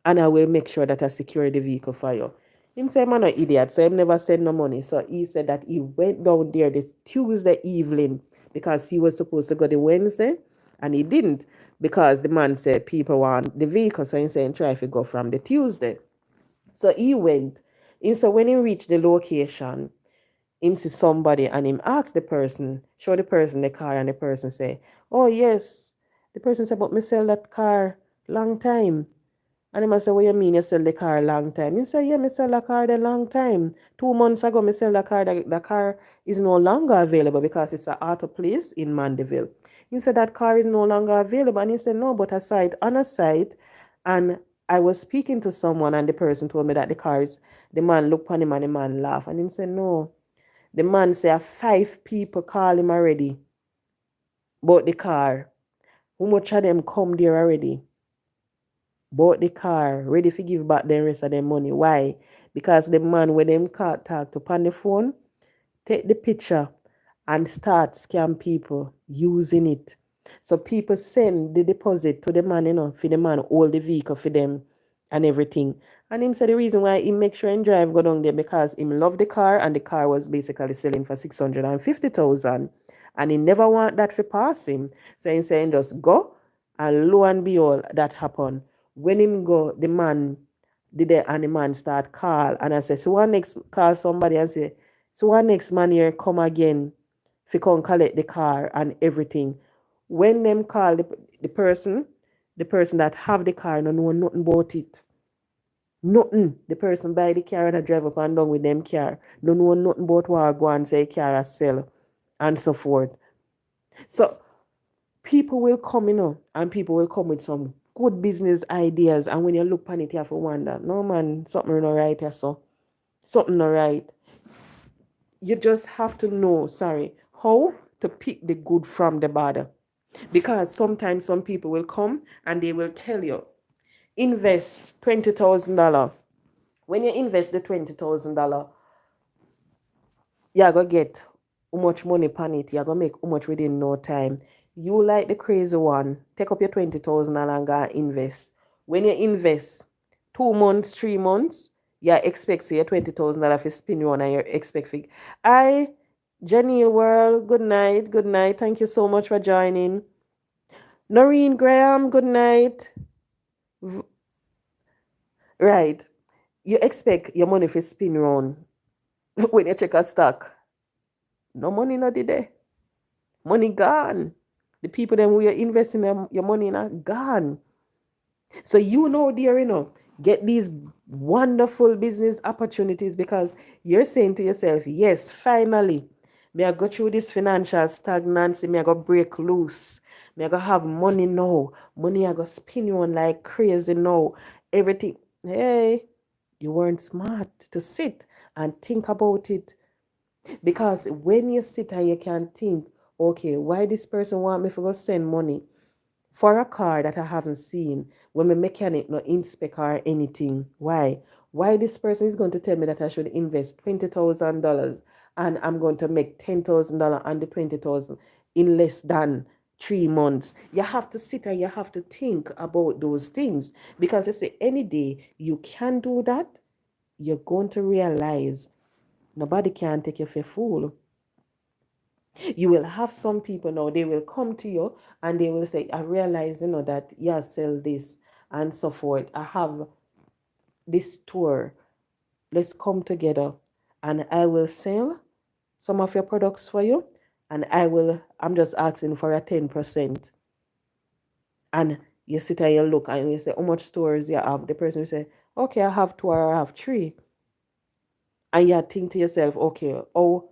Speaker 1: and I will make sure that I secure the vehicle for you. Him say, man, an idiot, so him never send no money. So he said that he went down there this Tuesday evening because he was supposed to go the Wednesday and he didn't because the man said people want the vehicle. So he said, try if you go from the Tuesday. So he went. And so when he reached the location, him see somebody and him ask the person, show the person the car, and the person say, oh yes. The person said, but me sell that car long time. And him say, what you mean you sell the car a long time? He say, yeah, me sell the car a long time. 2 months ago, me sell the car. The car is no longer available because it's an auto place in Mandeville. He said that car is no longer available. And he said, no, but I saw it on a site. And I was speaking to someone and the person told me that the car is, the man looked on him and the man laughed. And he said, no. The man said, 5 people call him already bought the car. How much of them come there already? Bought the car, ready to give back the rest of their money. Why? Because the man when them talk to on the phone, take the picture and start scam people using it. So people send the deposit to the man, for the man hold the vehicle for them and everything. And him said the reason why he make sure and drive go down there because him love the car and the car was basically selling for 650,000. And he never want that to pass him. So he saying just go and lo and behold that happen. When him go, the man did it and the man start call and I say, so one next call somebody and say, so one next man here come again if you come collect the car and everything. When them call the person that have the car no know nothing about it. Nothing. The person buy the car and I drive up and down with them car. Don't know nothing about what I go and say car I sell and so forth. So people will come, and people will come with some good business ideas. And when you look on it, you have to wonder, no man, something not right here, so something not right. You just have to know, how to pick the good from the bad. Because sometimes some people will come and they will tell you, invest $20,000. When you invest the $20,000, you're going to get how much money pan it. You're going to make how much within no time. You like the crazy one, take up your $20,000 and go and invest. When you invest 2 months, 3 months, you expect say your $20,000 to spin you on and you expect. Janelle World, good night, good night. Thank you so much for joining. Noreen Graham, good night. Right. You expect your money to spin round when you check a stock. No money not there. Money gone. The people that we are investing your money in are gone. So dear, get these wonderful business opportunities because you're saying to yourself, yes, finally, may I go through this financial stagnancy, may I go break loose, may I go have money now, money I go spin you on like crazy now, everything. Hey, you weren't smart to sit and think about it. Because when you sit and you can think, okay, why this person want me to go send money for a car that I haven't seen when my mechanic no inspect or anything? Why? Why this person is going to tell me that I should invest $20,000 and I'm going to make $10,000 on the 20,000 in less than 3 months? You have to sit and you have to think about those things because I say any day you can do that, you're going to realize nobody can take you for a fool. You will have some people now, they will come to you and they will say, I realize, that you sell this and so forth. I have this store. Let's come together and I will sell some of your products for you. And I'm just asking for a 10%. And you sit and you look and you say, how much stores you have? The person will say, okay, I have 2 or I have 3. And you think to yourself, okay, how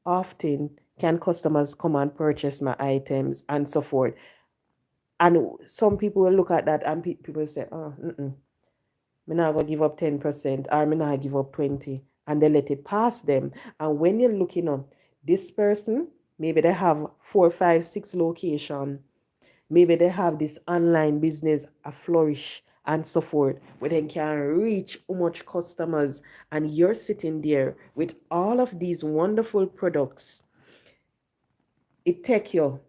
Speaker 1: often can customers come and purchase my items and so forth? And some people will look at that and people will say, oh, me not going to give up 10% or me not give up 20, and they let it pass them. And when you're looking on this person, maybe they have 4, 5, 6 locations. Maybe they have this online business a flourish and so forth, where they can reach how much customers, and you're sitting there with all of these wonderful products. It take you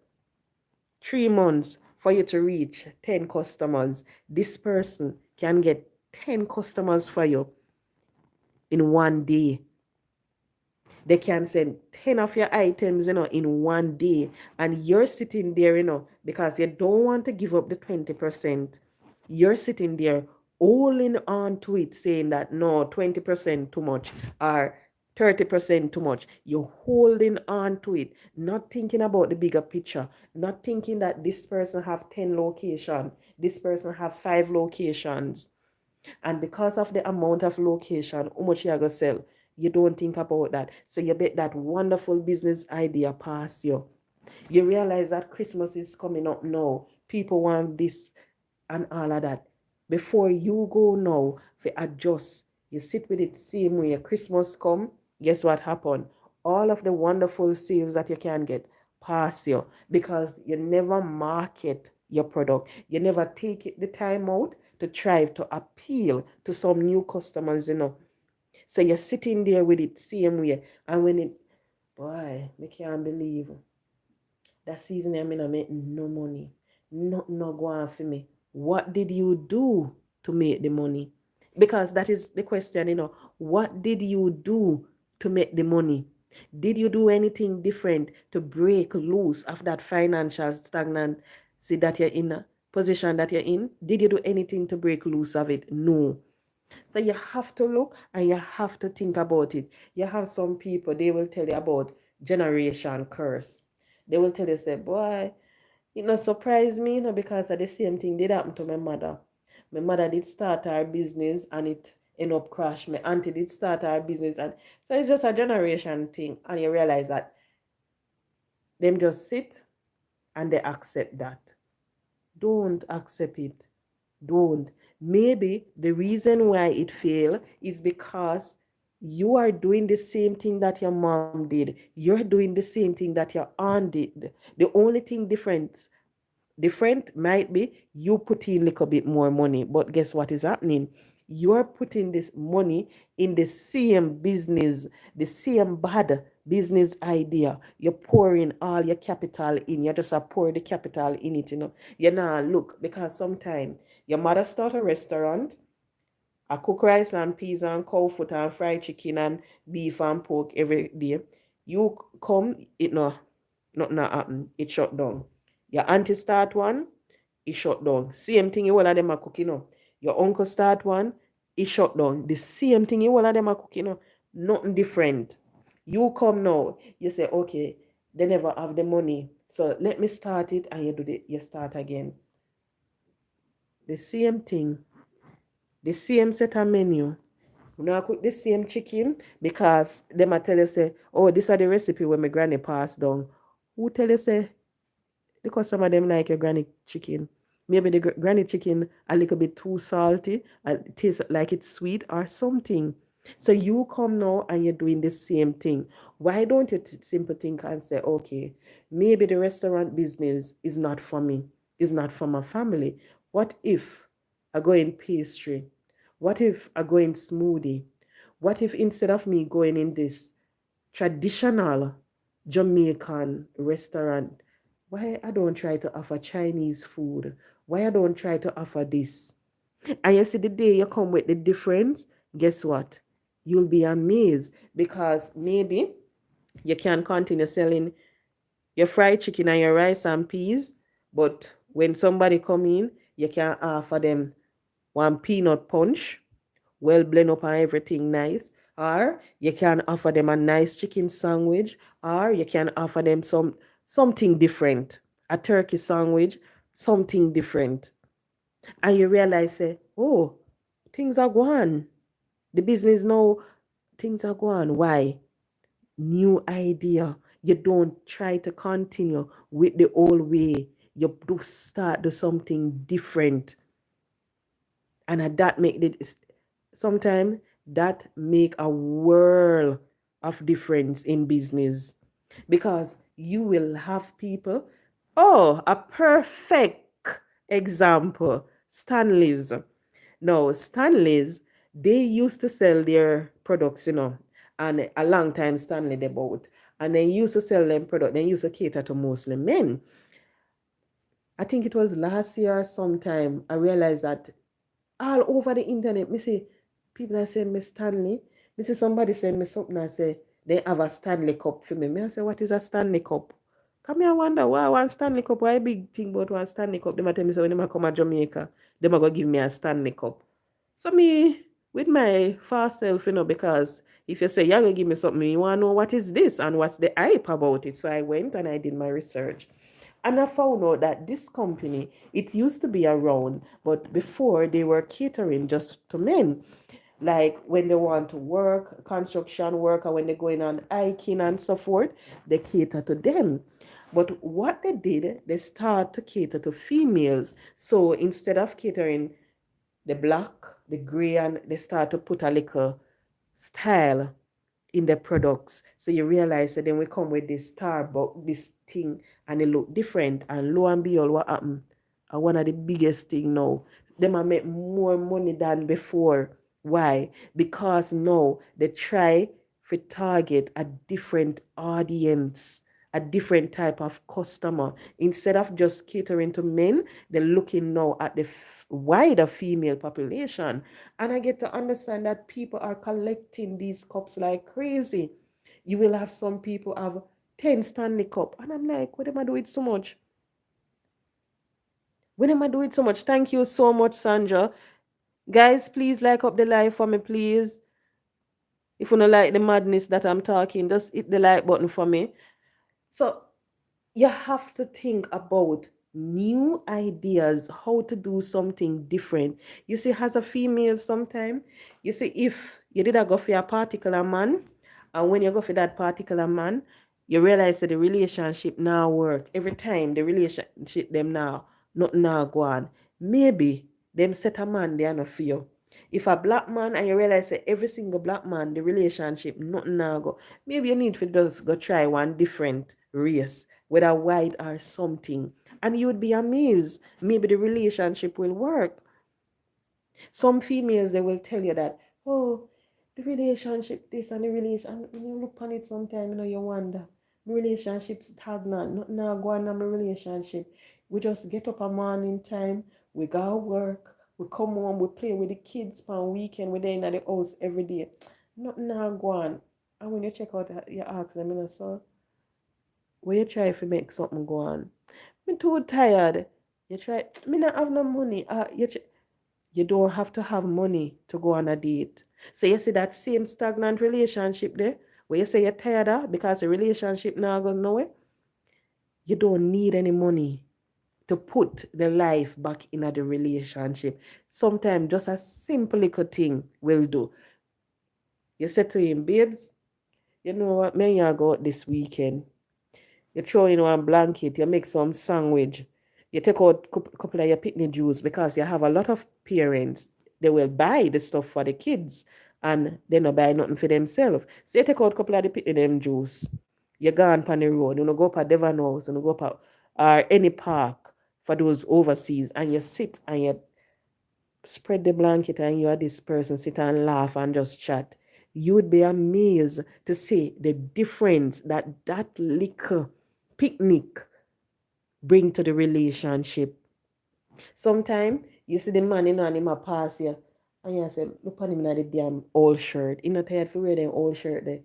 Speaker 1: 3 months for you to reach 10 customers. This person can get 10 customers for you in one day. They can send 10 of your items, in one day. And you're sitting there, because you don't want to give up the 20%. You're sitting there holding on to it, saying that no, 20% too much or 30% too much. You're holding on to it, not thinking about the bigger picture, not thinking that this person have 10 locations, this person have 5 locations. And because of the amount of location, how much you are going to sell, you don't think about that. So you bet that wonderful business idea pass you. You realize that Christmas is coming up now. People want this and all of that. Before you go now, to adjust, you sit with it same way. Christmas come, guess what happened? All of the wonderful sales that you can get pass you because you never market your product. You never take the time out to try to appeal to some new customers. So you're sitting there with it same way. And when it, boy, I can't believe that season I mean I make no money. Nothing no go on for me. What did you do to make the money? Because that is the question. What did you do to make the money? Did you do anything different to break loose of that financial stagnancy that you're in, a position that you're in? Did you do anything to break loose of it? No. So you have to look and you have to think about it. You have some people, they will tell you about generation curse. They will tell you, say, boy, it not surprise me, because of the same thing did happen to my mother. My mother did start her business and it end up crash. My auntie did start her business, and so it's just a generation thing. And you realize that them just sit and they accept that. Don't accept it. Don't. Maybe the reason why it failed is because you are doing the same thing that your mom did. You're doing the same thing that your aunt did. The only thing different might be you put in a little bit more money, but guess what is happening? You're putting this money in the same business, the same bad business idea. You're pouring all your capital in. You just pour the capital in it. You now look, because sometimes your mother start a restaurant, I cook rice and peas and cow foot and fried chicken and beef and pork every day. You come, it nothing happen. It shut down. Your auntie start one, it shut down. Same thing you all of them are cooking. Your uncle start one, it shut down. The same thing you all of them are cooking. Nothing different. You come now, you say, okay, they never have the money. So let me start it, and you start again. The same thing. The same set of menu. You know, I cook the same chicken because them a tell you say, oh, this are the recipe when my granny passed down. Who tell you say, because some of them like your granny chicken. Maybe the granny chicken a little bit too salty, and tastes like it's sweet or something. So you come now and you're doing the same thing. Why don't you simply think and say, okay, maybe the restaurant business is not for me, is not for my family. What if I go in pastry? What if I go in smoothie? What if instead of me going in this traditional Jamaican restaurant, why I don't try to offer Chinese food? Why I don't try to offer this? And you see the day you come with the difference, guess what? You'll be amazed, because maybe you can continue selling your fried chicken and your rice and peas, but when somebody come in, you can offer them one peanut punch, well blend up and everything nice. Or you can offer them a nice chicken sandwich, or you can offer them something different, a turkey sandwich, something different. And you realize, say, oh, things are going. The business now, things are going. Why? New idea. You don't try to continue with the old way. You do start do something different. And that make it sometimes that make a world of difference in business, because you will have people. Oh, a perfect example, Stanley's. Now, Stanley's, they used to sell their products, and a long time Stanley they bought. And they used to sell them product. They used to cater to mostly men. I think it was last year sometime I realized that all over the internet, me see people are saying me Stanley. Me see somebody send me something and say they have a Stanley cup for me. Me I say, what is a Stanley cup? Come here, I wonder why one Stanley cup, why big thing about one Stanley cup. They might tell me so when they come to Jamaica, they might go give me a Stanley cup. So me with my fast self, because if you say you're gonna give me something, you wanna know what is this and what's the hype about it. So I went and I did my research. And I found out that this company, it used to be around, but before they were catering just to men. Like when they want to work, construction work, or when they're going on hiking and so forth, they cater to them. But what they did, they start to cater to females. So instead of catering the black, the gray, and they start to put a little style in the products. So you realize that then we come with this Starbucks, this thing, and it look different. And lo and behold, what happened? One of the biggest thing now. They might make more money than before. Why? Because now they try to target a different audience, a different type of customer. Instead of just catering to men, they're looking now at the wider female population. And I get to understand that people are collecting these cups like crazy. You will have some people have 10 Stanley Cup. And I'm like, what am I doing so much? When am I doing so much? Thank you so much, Sandra. Guys, please like up the live for me, please. If you don't like the madness that I'm talking, just hit the like button for me. So you have to think about new ideas, how to do something different. You see, as a female, sometime, you see, if you did a go for a particular man, and when you go for that particular man, you realize that the relationship now work. Every time the relationship them now, not now go on. Maybe them set a man they are not for you. If a black man and you realize that every single black man, the relationship, nothing now go. Maybe you need to just go try one different race, whether white or something. And you would be amazed. Maybe the relationship will work. Some females, they will tell you that, oh, the relationship, this and the relation, and when you look on it sometime, you wonder, the relationship stagnant, nothing now going on my relationship. We just get up a morning time, we go work, we come home, we play with the kids on weekend, we're in the house every day. Nothing now going. And when you check out, you ask them, so, where you try if you make something go on? I'm too tired. You try, me not have no money. You don't have to have money to go on a date. So you see that same stagnant relationship there, where you say you're tired of because the relationship now goes nowhere. You don't need any money to put the life back in the relationship. Sometimes just a simple little thing will do. You say to him, babes, you know what, me and you go out this weekend. You throw in one blanket, you make some sandwich, you take out a couple of your picnic juice because you have a lot of parents. They will buy the stuff for the kids and they not buy nothing for themselves. So you take out a couple of the picnic them juice. You go on the road, you know, go up at Devon House, you know, go up or any park for those overseas and you sit and you spread the blanket and you are this person sit and laugh and just chat. You would be amazed to see the difference that that little picnic bring to the relationship. Sometimes you see the man and him a pass you and you say, look on him in the damn old shirt. He not tired for wear them old shirt there.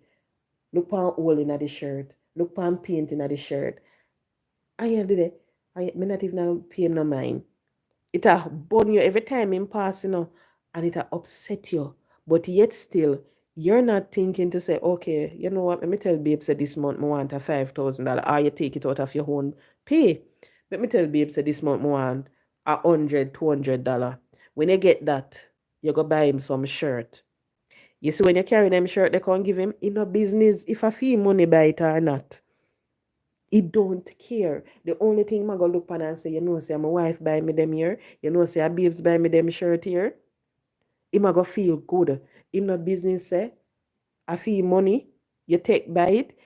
Speaker 1: Look on hole in the shirt. Look on paint in the shirt. And you do that. I not even pay no mind. It'll burn you every time in passing, and it'll upset you. But yet still, you're not thinking to say, okay, you know what, let me tell babes that this month I want a $5,000, or you take it out of your own pay. Let me tell babes that this month I want $100, $200. When you get that, you go buy him some shirt. You see, when you carry them shirt, they can't give him in a business if a fee money buy it or not. He don't care. The only thing I go look on and say, you know, say my wife buy me them here. You know, say a babes buy me them shirt here. He go feel good. In the business say, I feel money, you take by it.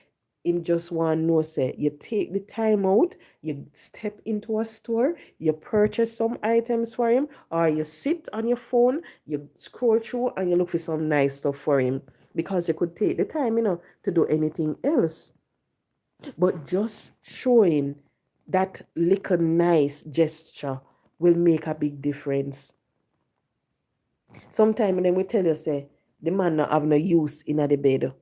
Speaker 1: Him just want know say, you take the time out, you step into a store, you purchase some items for him, or you sit on your phone, you scroll through and you look for some nice stuff for him. Because you could take the time, to do anything else. But just showing that little nice gesture will make a big difference. Sometimes then we tell you, say, the man not have no use in the bed.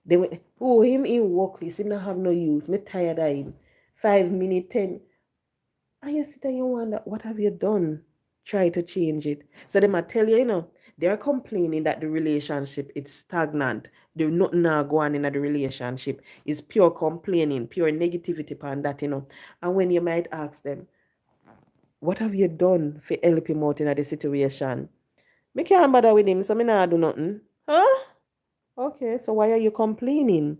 Speaker 1: They went, oh, him in workless, he not have no use. Me tired of him. 5 minutes, 10. And you sit and you wonder, what have you done? Try to change it. So they might tell you, they're complaining that the relationship is stagnant. There's nothing now going on in the relationship. It's pure complaining, pure negativity upon that. And when you might ask them, what have you done for help him out in the situation? Me can't bother with him, so me not do nothing. Huh? Okay, so why are you complaining?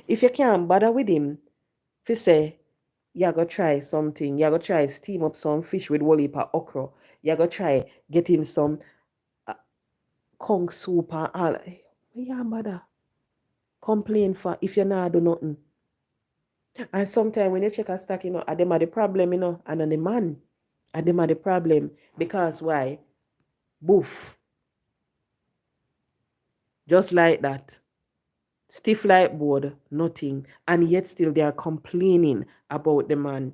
Speaker 1: If you can't bother with him, if you say, you go try something, you go try steam up some fish with whole heap of okra, you go try get him some kong soup and all. Why you bother? Complain for if you not do nothing. And sometimes when you check a stack, are them are the problem, and on the man, are them are the problem. Because why? Boof. Just like that. Stiff like board, nothing. And yet still they are complaining about the man.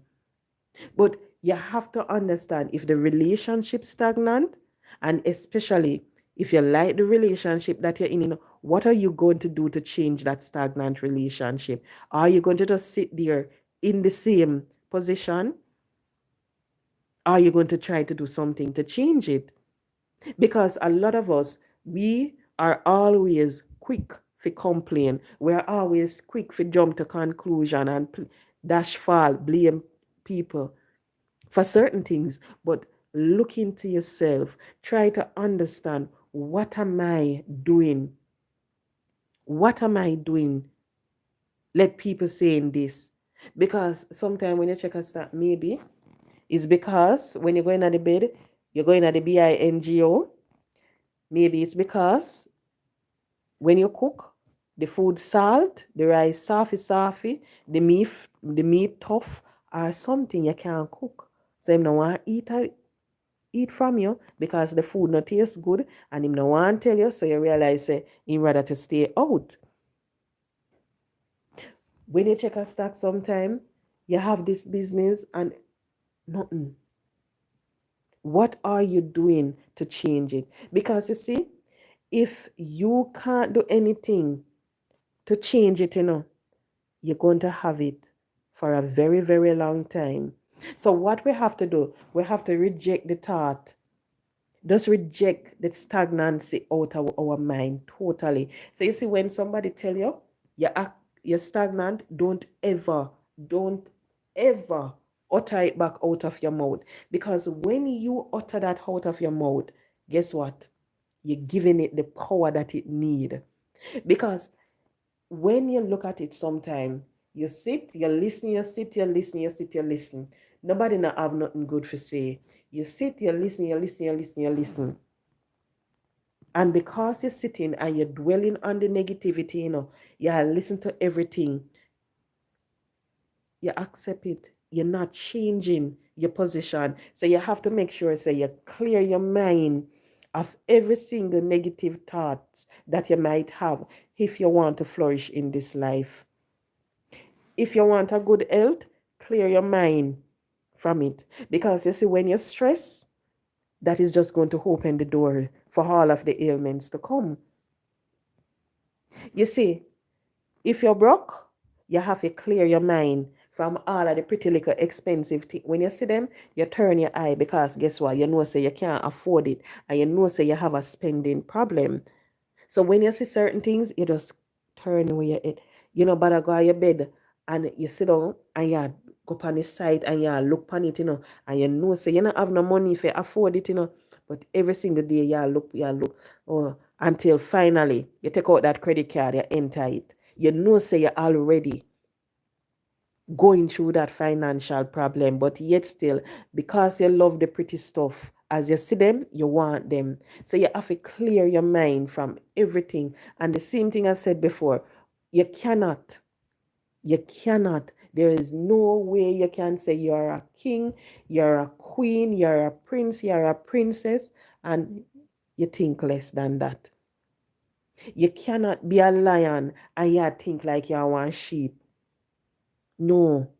Speaker 1: But you have to understand if the relationship stagnant, and especially if you like the relationship that you're in, what are you going to do to change that stagnant relationship? Are you going to just sit there in the same position? Are you going to try to do something to change it? Because a lot of us, we are always quick for complain. We're always quick for jump to conclusion and dash fall, blame people for certain things. But look into yourself. Try to understand, what am I doing? What am I doing? Let people saying this. Because sometimes when you check a stat, maybe it's because when you're going at the bed, you're going at the BINGO. Maybe it's because when you cook, the food salt, the rice soft, the meat tough, or something you can't cook. So you don't want to eat from you because the food not taste good, and him no want tell you, so you realize he rather to stay out. When you check a stock sometime, you have this business and nothing. What are you doing to change it? Because you see, if you can't do anything to change it, you're going to have it for a very, very long time. So what we have to do, we have to reject the thought. Just reject the stagnancy out of our mind totally. So you see, when somebody tell you you're stagnant, don't ever utter it back out of your mouth. Because when you utter that out of your mouth, guess what? You're giving it the power that it need. Because when you look at it sometime, you sit, you listen, you sit, you listen, you sit, you listen. Nobody not have nothing good to say. You sit, you listen, you listen, you listen, you listen. And because you're sitting and you're dwelling on the negativity, you listen to everything. You accept it. You're not changing your position. So you have to make sure, you clear your mind of every single negative thoughts that you might have if you want to flourish in this life. If you want a good health, clear your mind from it. Because you see, when you're stressed, that is just going to open the door for all of the ailments to come. You see, if you're broke, you have to clear your mind from all of the pretty little expensive things. When you see them, you turn your eye because guess what? You know, say you can't afford it, and you know, say you have a spending problem. So when you see certain things, you just turn away your head. You know, but I go to your bed and you sit down and you go on the side and you look on it, and you know, say you don't have no money if you afford it, but every single day you look, until finally you take out that credit card, you enter it. You know, say you're already going through that financial problem, but yet still, because you love the pretty stuff, as you see them, you want them. So you have to clear your mind from everything. And the same thing I said before, you cannot, there is no way you can say you're a king, you're a queen, you're a prince, you're a princess, and you think less than that. You cannot be a lion and you think like you're one sheep. No,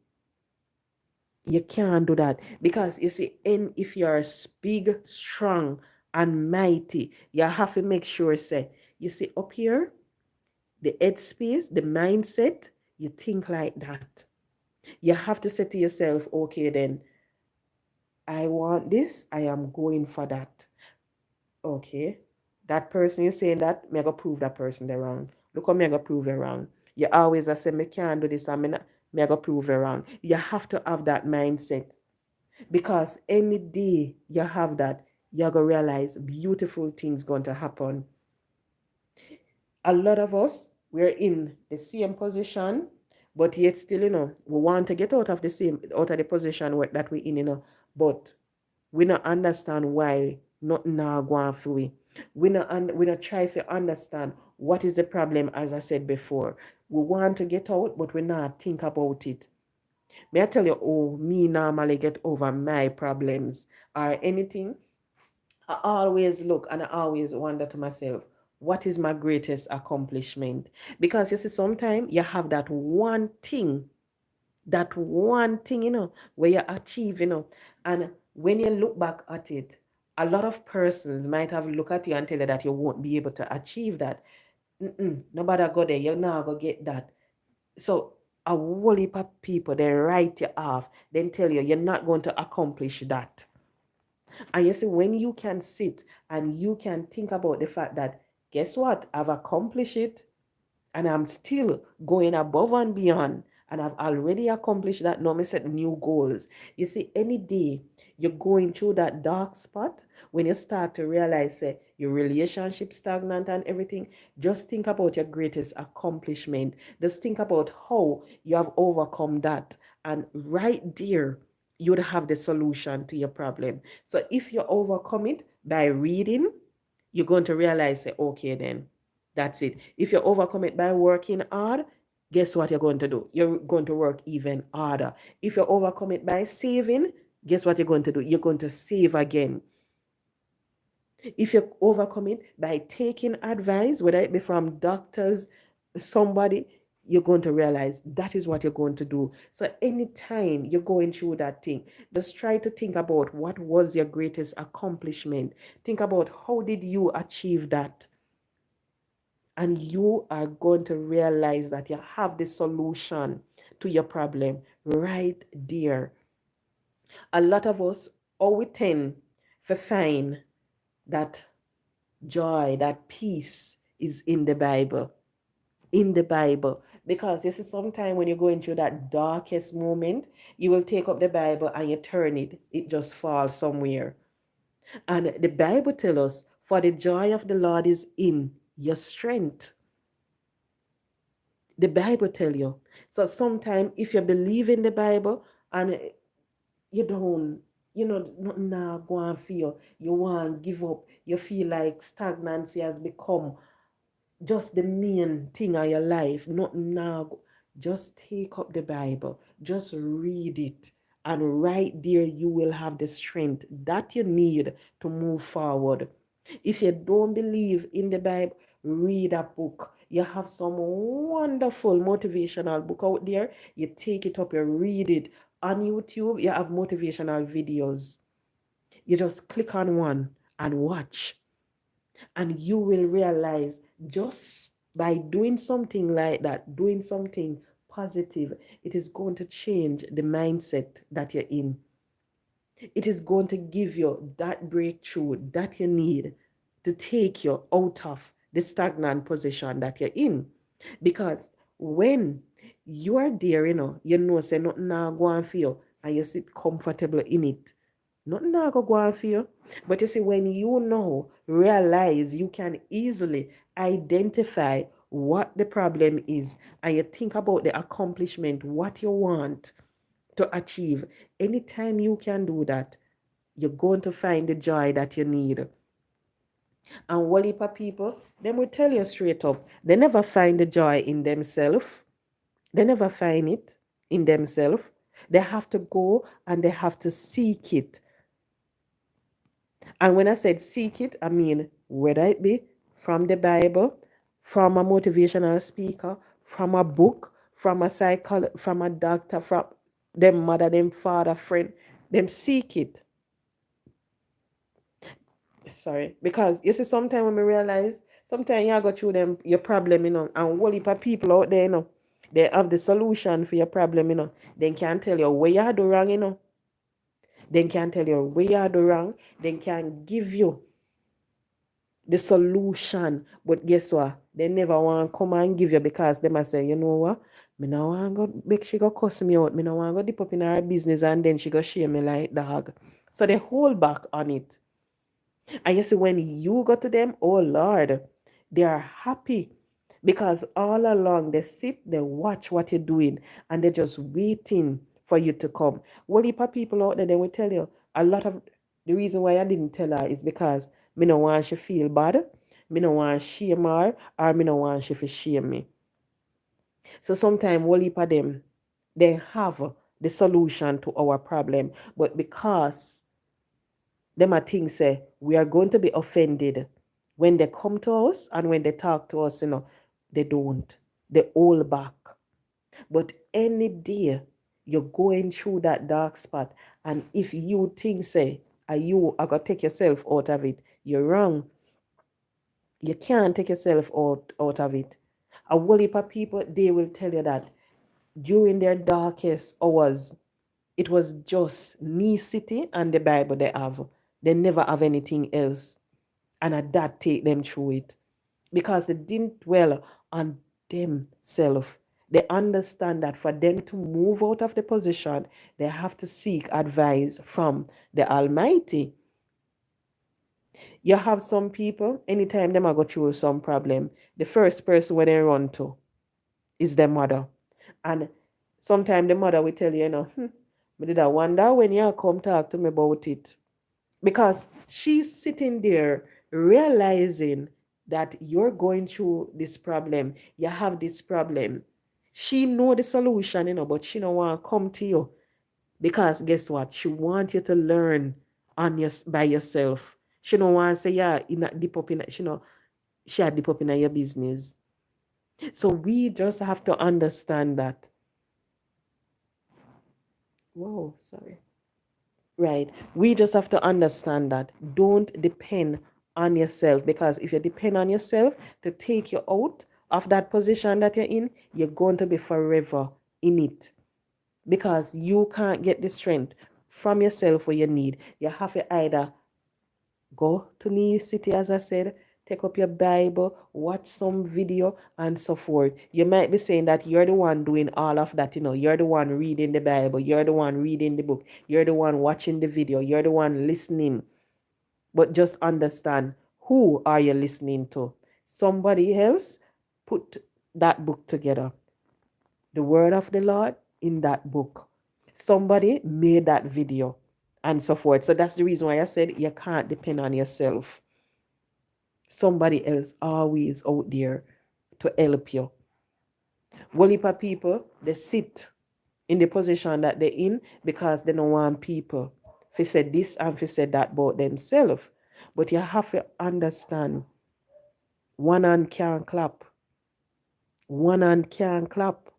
Speaker 1: you can't do that. Because you see, and if you're big, strong, and mighty, you have to make sure, say, you see up here, the head space, the mindset, you think like that. You have to say to yourself, okay, then I want this, I am going for that. Okay. That person is saying that, me go prove that person they wrong. Look how me go prove it wrong. You always say me can't do this and me go prove it wrong. You have to have that mindset. Because any day you have that, you're gonna realize beautiful things going to happen. A lot of us, we're in the same position, but yet still, we want to get out of the position that we're in, but we not understand why nothing now going through. We not try to understand what is the problem, as I said before. We want to get out, but we not think about it. May I tell you, oh, me normally get over my problems or anything. I always look and I always wonder to myself, what is my greatest accomplishment? Because you see, sometimes you have that one thing, where you achieve, and when you look back at it, a lot of persons might have looked at you and tell you that you won't be able to achieve that. Nobody go there, you're not going to get that. So a whole heap of people, they write you off, then tell you you're not going to accomplish that. And you see, when you can sit and you can think about the fact that, guess what? I've accomplished it and I'm still going above and beyond. And I've already accomplished that. Now, I set new goals. You see, any day you're going through that dark spot, when you start to realize your relationship stagnant and everything, just think about your greatest accomplishment. Just think about how you have overcome that. And right there, you'd have the solution to your problem. So if you overcome it by reading, you're going to realize, okay, then that's it. If you overcome it by working hard, guess what you're going to do? You're going to work even harder. If you overcome it by saving, guess what you're going to do? You're going to save again. If you overcome it by taking advice, whether it be from doctors, somebody, you're going to realize that is what you're going to do. So anytime you're going through that thing, just try to think about what was your greatest accomplishment. Think about how did you achieve that? And you are going to realize that you have the solution to your problem right there. A lot of us, we tend to find that joy, that peace is in the Bible. In the Bible. Because you see, sometimes when you're going through that darkest moment, you will take up the Bible and you turn it, it just falls somewhere. And the Bible tells us, for the joy of the Lord is in your strength. The Bible tell you. So sometimes if you believe in the Bible and you don't, nothing now go and feel, you want to give up, you feel like stagnancy has become just the main thing of your life, nothing now, just take up the Bible, just read it. And right there, you will have the strength that you need to move forward. If you don't believe in the Bible, read a book. You have some wonderful motivational book out there. You take it up, you read it. On YouTube, you have motivational videos. You just click on one and watch. And you will realize just by doing something like that, doing something positive, it is going to change the mindset that you're in. It is going to give you that breakthrough that you need to take you out of the stagnant position that you're in. Because when you are there, say nothing now go on for you and you sit comfortable in it. Nothing now go on for you. But you see, when you realize you can easily identify what the problem is and you think about the accomplishment, what you want to achieve, anytime you can do that, you're going to find the joy that you need. And one heap of people, them will tell you straight up, they never find the joy in themselves. They never find it in themselves. They have to go and they have to seek it. And when I said seek it, I mean whether it be from the Bible, from a motivational speaker, from a book, from a from a doctor, from them mother, them father, friend, them seek it. Sorry. Because you see, sometimes when we realize, sometimes you go through them your problem, and whole heap of people out there, they have the solution for your problem, They can tell you where you do wrong, They can tell you where you do wrong. They can give you the solution. But guess what? They never want to come and give you because they must say, you know what? Me no want go make she go cuss me out. Me no want go dip up in her business and then she go shame me like dog. So they hold back on it. And you see, when you go to them, oh Lord, they are happy because all along they sit, they watch what you're doing, and they're just waiting for you to come. Well, if people out there, they will tell you a lot of the reason why I didn't tell her is because me no want she feel bad, me no want shame her, or me no want she to shame me. So sometimes all heap of them, they have the solution to our problem, but because them a think say we are going to be offended when they come to us and when they talk to us, they don't. They hold back. But any day you're going through that dark spot, and if you think say, are you are gonna take yourself out of it, you're wrong. You can't take yourself out of it. A whole heap of people, they will tell you that during their darkest hours, it was just necessity and the Bible they have. They never have anything else. And at that take them through it. Because they didn't dwell on themselves. They understand that for them to move out of the position, they have to seek advice from the Almighty. You have some people, anytime they might go through some problem, the first person where they run to is their mother. And sometimes the mother will tell you, I did I wonder when you come talk to me about it. Because she's sitting there realizing that you're going through this problem. You have this problem. She know the solution, but she don't want to come to you. Because guess what? She wants you to learn by yourself. She don't want to say, yeah, deep up in she had deep up in your business. So we just have to understand that. Whoa, sorry. Right. We just have to understand that. Don't depend on yourself, because if you depend on yourself to take you out of that position that you're in, you're going to be forever in it, because you can't get the strength from yourself where you need. You have to either go to New City, as I said, take up your Bible, watch some video, and so forth. You might be saying that you're the one doing all of that, you're the one reading the Bible, you're the one reading the book, you're the one watching the video, you're the one listening. But just understand, who are you listening to? Somebody else put that book together. The word of the Lord in that book. Somebody made that video and so forth. So that's the reason why I said you can't depend on yourself. Somebody else always out there to help you. One heap of people, they sit in the position that they're in because they don't want people to say this and to say that about themselves. But you have to understand, one hand can't clap. One hand can't clap.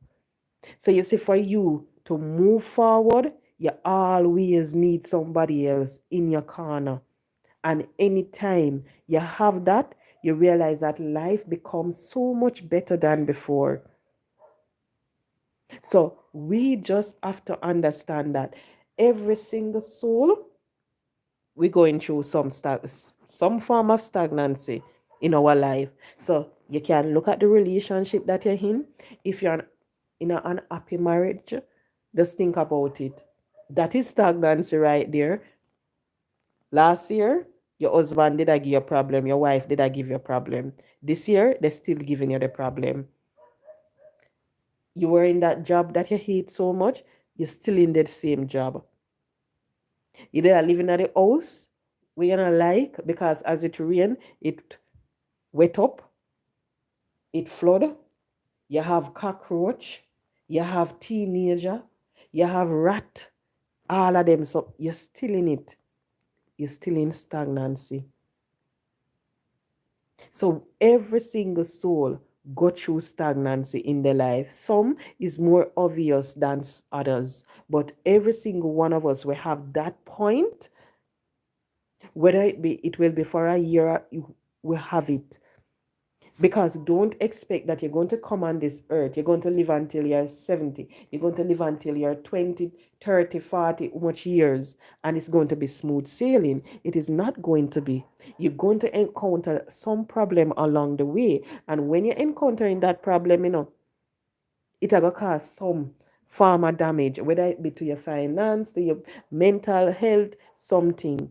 Speaker 1: So you see, for you to move forward, you always need somebody else in your corner. And anytime you have that, you realize that life becomes so much better than before. So we just have to understand that every single soul, we're going through some form of stagnancy in our life. So you can look at the relationship that you're in. If you're in an unhappy marriage, just think about it. That is stagnancy right there. Last year, your husband did I give you a problem, your wife did I give you a problem. This year, they're still giving you the problem. You were in that job that you hate so much, you're still in that same job. You did living at the house we are not like, because as it rain, it wet up, it flood. You have cockroach, you have teenager, you have rat, all of them. So you're still in it. You're still in stagnancy. So every single soul, go through stagnancy in their life. Some is more obvious than others, but every single one of us will have that point, whether it will be for a year, you will have it. Because don't expect that you're going to come on this earth, you're going to live until you're 70, you're going to live until you're 20, 30, 40 much years, and it's going to be smooth sailing. It is not going to be. You're going to encounter some problem along the way, and when you're encountering that problem, it will cause some form of damage, whether it be to your finance, to your mental health, something.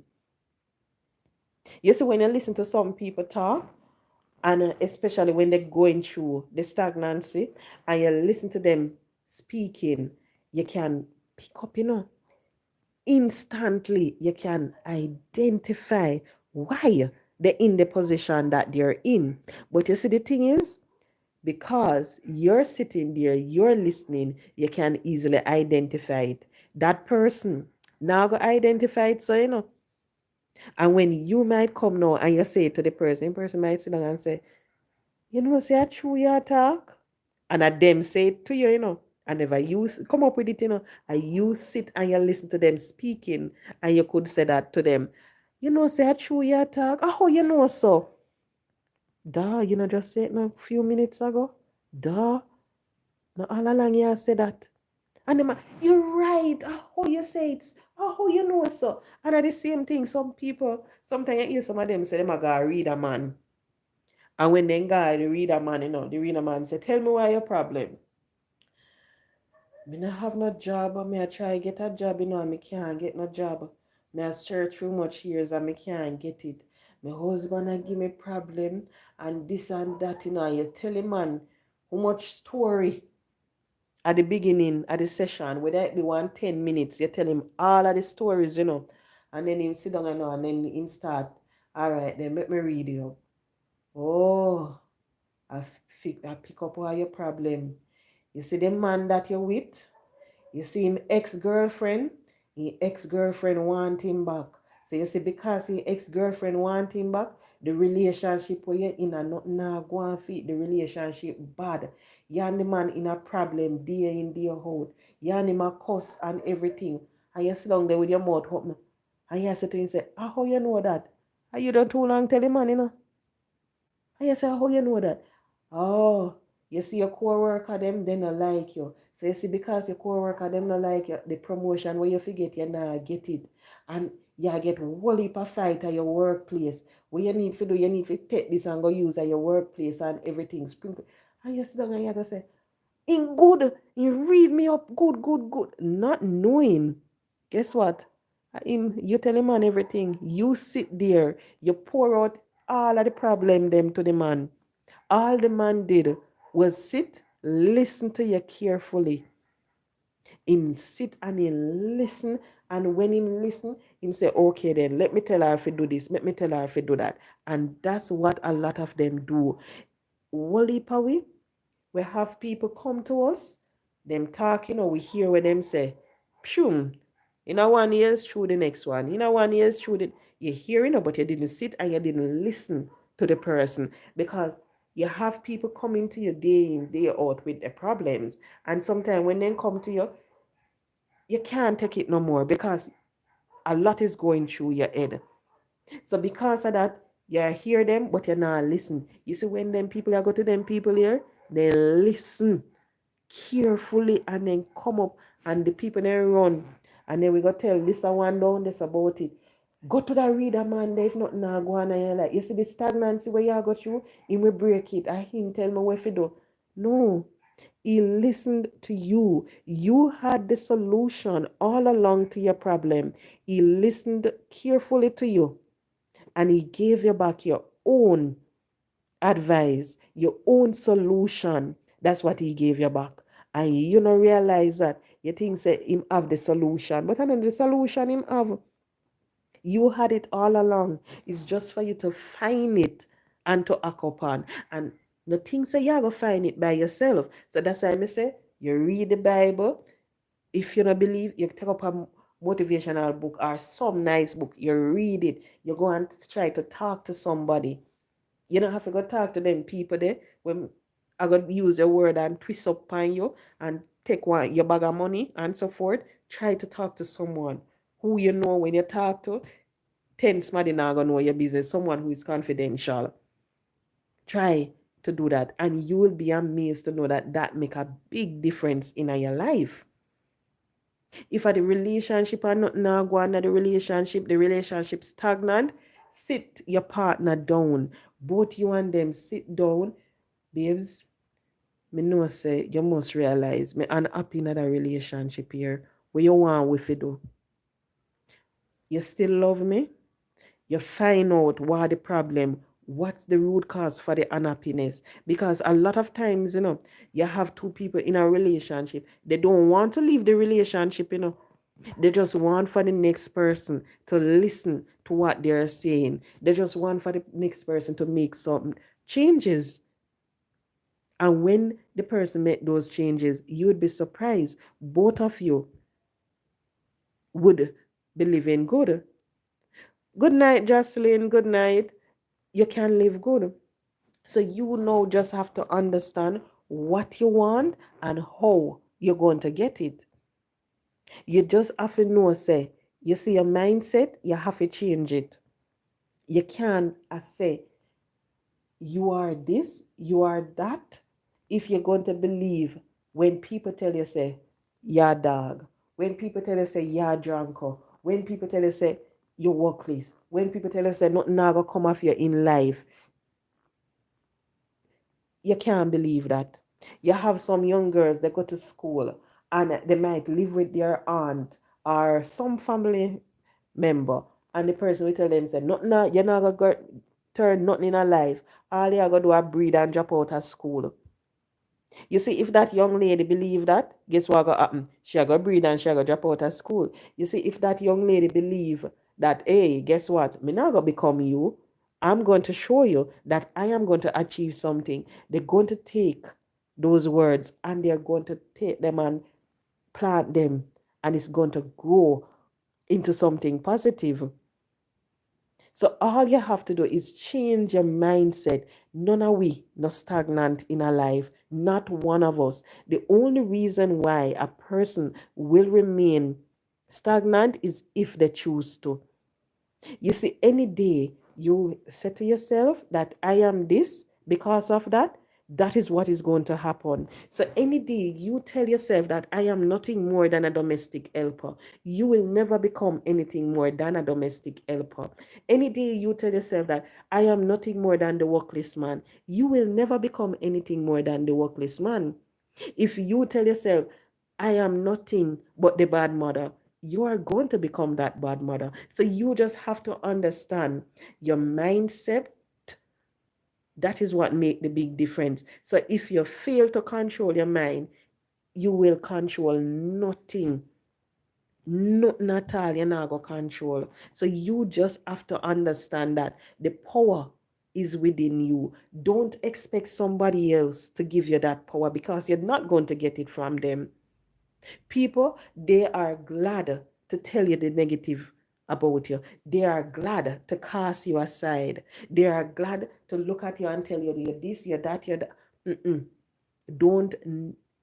Speaker 1: You see, when you listen to some people talk, and especially when they're going through the stagnancy, and you listen to them speaking, you can pick up, instantly, you can identify why they're in the position that they're in. But you see, the thing is, because you're sitting there, you're listening, you can easily identify it. That person now go identify it, so and when you might come now and you say it to the person might sit down and say, say a true you talk. And at them say it to you, I never use come up with it, I you sit and you listen to them speaking, and you could say that to them. Say a true you talk. Oh, so. Duh, just say it a few minutes ago. Duh. No, all along you say that. And them, you're right. Oh, you say it. Oh, so. And at the same thing, some people, sometimes you hear some of them say them a go read a man. And when they go the read a man, the reader man say, tell me why your problem. Me not have no job, and me I try get a job, and me can't get no job. Me I search for much years and me can't get it. My husband I give me problem and this and that, You tell him, man, how much story at the beginning, at the session, whether it be 10 minutes, you tell him all of the stories, And then him sit down, and then him start, all right, then let me read you. Oh, I pick up all your problem. You see the man that you're with, you see him ex-girlfriend want him back. So you see, because his ex-girlfriend want him back, the relationship where you're in, and nothing now go and fit the relationship bad. You and the man in a problem day in, day out. You and him a cuss and everything. And you sit down there with your mouth open. And you sit to him and say, how you know that? Are you done too long tell the man, And you say, how you know that? Oh, you see your co-worker, them, they not like you. So you see, because your co-worker, them not like you, the promotion where you forget, you not get it. And you get whole heap of fight at your workplace. What you need to do, you need to pet this and go use at your workplace and everything. Sprinkle. And you sit down and you go say, in good, you read me up, good, good, good. Not knowing. Guess what? You tell the man everything. You sit there, you pour out all of the problem them to the man. All the man did was sit, listen to you carefully. Him sit and he listen, and when him listen, him say, okay then, let me tell her if you do this, let me tell her if you do that. And that's what a lot of them do. We have people come to us, them talk, we hear what them say. Pshum. In a 1 year through the next one. In a 1 year through the you hear but you didn't sit and you didn't listen to the person, because you have people coming to you day in, day out with their problems. And sometimes when they come to you, you can't take it no more, because a lot is going through your head. So because of that, you hear them, but you not listen. You see, when them people are go to them people here, they listen carefully and then come up, and the people then run. And then we go tell this one down, this about it. Go to the reader, man. If not, now go on and you like. You see the stagnancy where you go through, he will break it. I him tell me what to do. No. He listened to you. You had the solution all along to your problem. He listened carefully to you, and he gave you back your own advice, your own solution. That's what he gave you back. And you don't realize that. You think say him have the solution, but I know the solution him have. You had it all along. It's just for you to find it and to act upon. And the thing say you have to find it by yourself. So that's why I say you read the Bible. If you don't believe, you take up a motivational book or some nice book. You read it. You go and try to talk to somebody. You don't have to go talk to them people there. When I got use your word and twist up on you and take one your bag of money and so forth. Try to talk to someone who you know when you talk to. 10 somebody not gonna know your business, someone who is confidential. Try to do that, and you will be amazed to know that that make a big difference in your life. If at the relationship are not now go on the relationship stagnant, sit your partner down. Both you and them sit down, babes. Me know say you must realize me unhappy in that relationship here. What you want with it do? You still love me? You find out what the problem, what's the root cause for the unhappiness. Because a lot of times, you have two people in a relationship. They don't want to leave the relationship. They just want for the next person to listen to what they're saying. They just want for the next person to make some changes. And when the person make those changes, you would be surprised. Both of you would be living good. Good night, Jocelyn. Good night. You can live good. So you now just have to understand what you want and how you're going to get it. You just have to know, say, you see your mindset, you have to change it. You can't say, you are this, you are that, if you're going to believe when people tell you, say, you're a dog, when people tell you, say, you're a drunker, when people tell you, say, you're worthless, when people tell you, say, nothing gonna come off you in life, you can't believe that. You have some young girls that go to school and they might live with their aunt or some family member, and the person will tell them, say, nothing, you're not gonna go turn nothing in a life. All you gotta do is breed and drop out of school. You see, if that young lady believe that, guess what gonna happen? She gonna breed and she gonna drop out of school. You see, if that young lady believe that, hey, guess what? Me not gonna become you. I'm going to show you that I am going to achieve something. They're going to take those words and they're going to take them and plant them, and it's going to grow into something positive. So all you have to do is change your mindset. None of we not stagnant in our life. Not one of us. The only reason why a person will remain stagnant is if they choose to. You see, any day you say to yourself that I am this because of that, that is what is going to happen. So any day you tell yourself that I am nothing more than a domestic helper, you will never become anything more than a domestic helper. Any day you tell yourself that I am nothing more than the workless man, you will never become anything more than the workless man. If you tell yourself, I am nothing but the bad mother, you are going to become that bad mother. So you just have to understand your mindset. That is what make the big difference. So if you fail to control your mind, you will control nothing. Nothing at all, you're not going to control. So you just have to understand that the power is within you. Don't expect somebody else to give you that power, because you're not going to get it from them. People, they are glad to tell you the negative about you. They are glad to cast you aside. They are glad to look at you and tell you you're this, you're that, you're that. Don't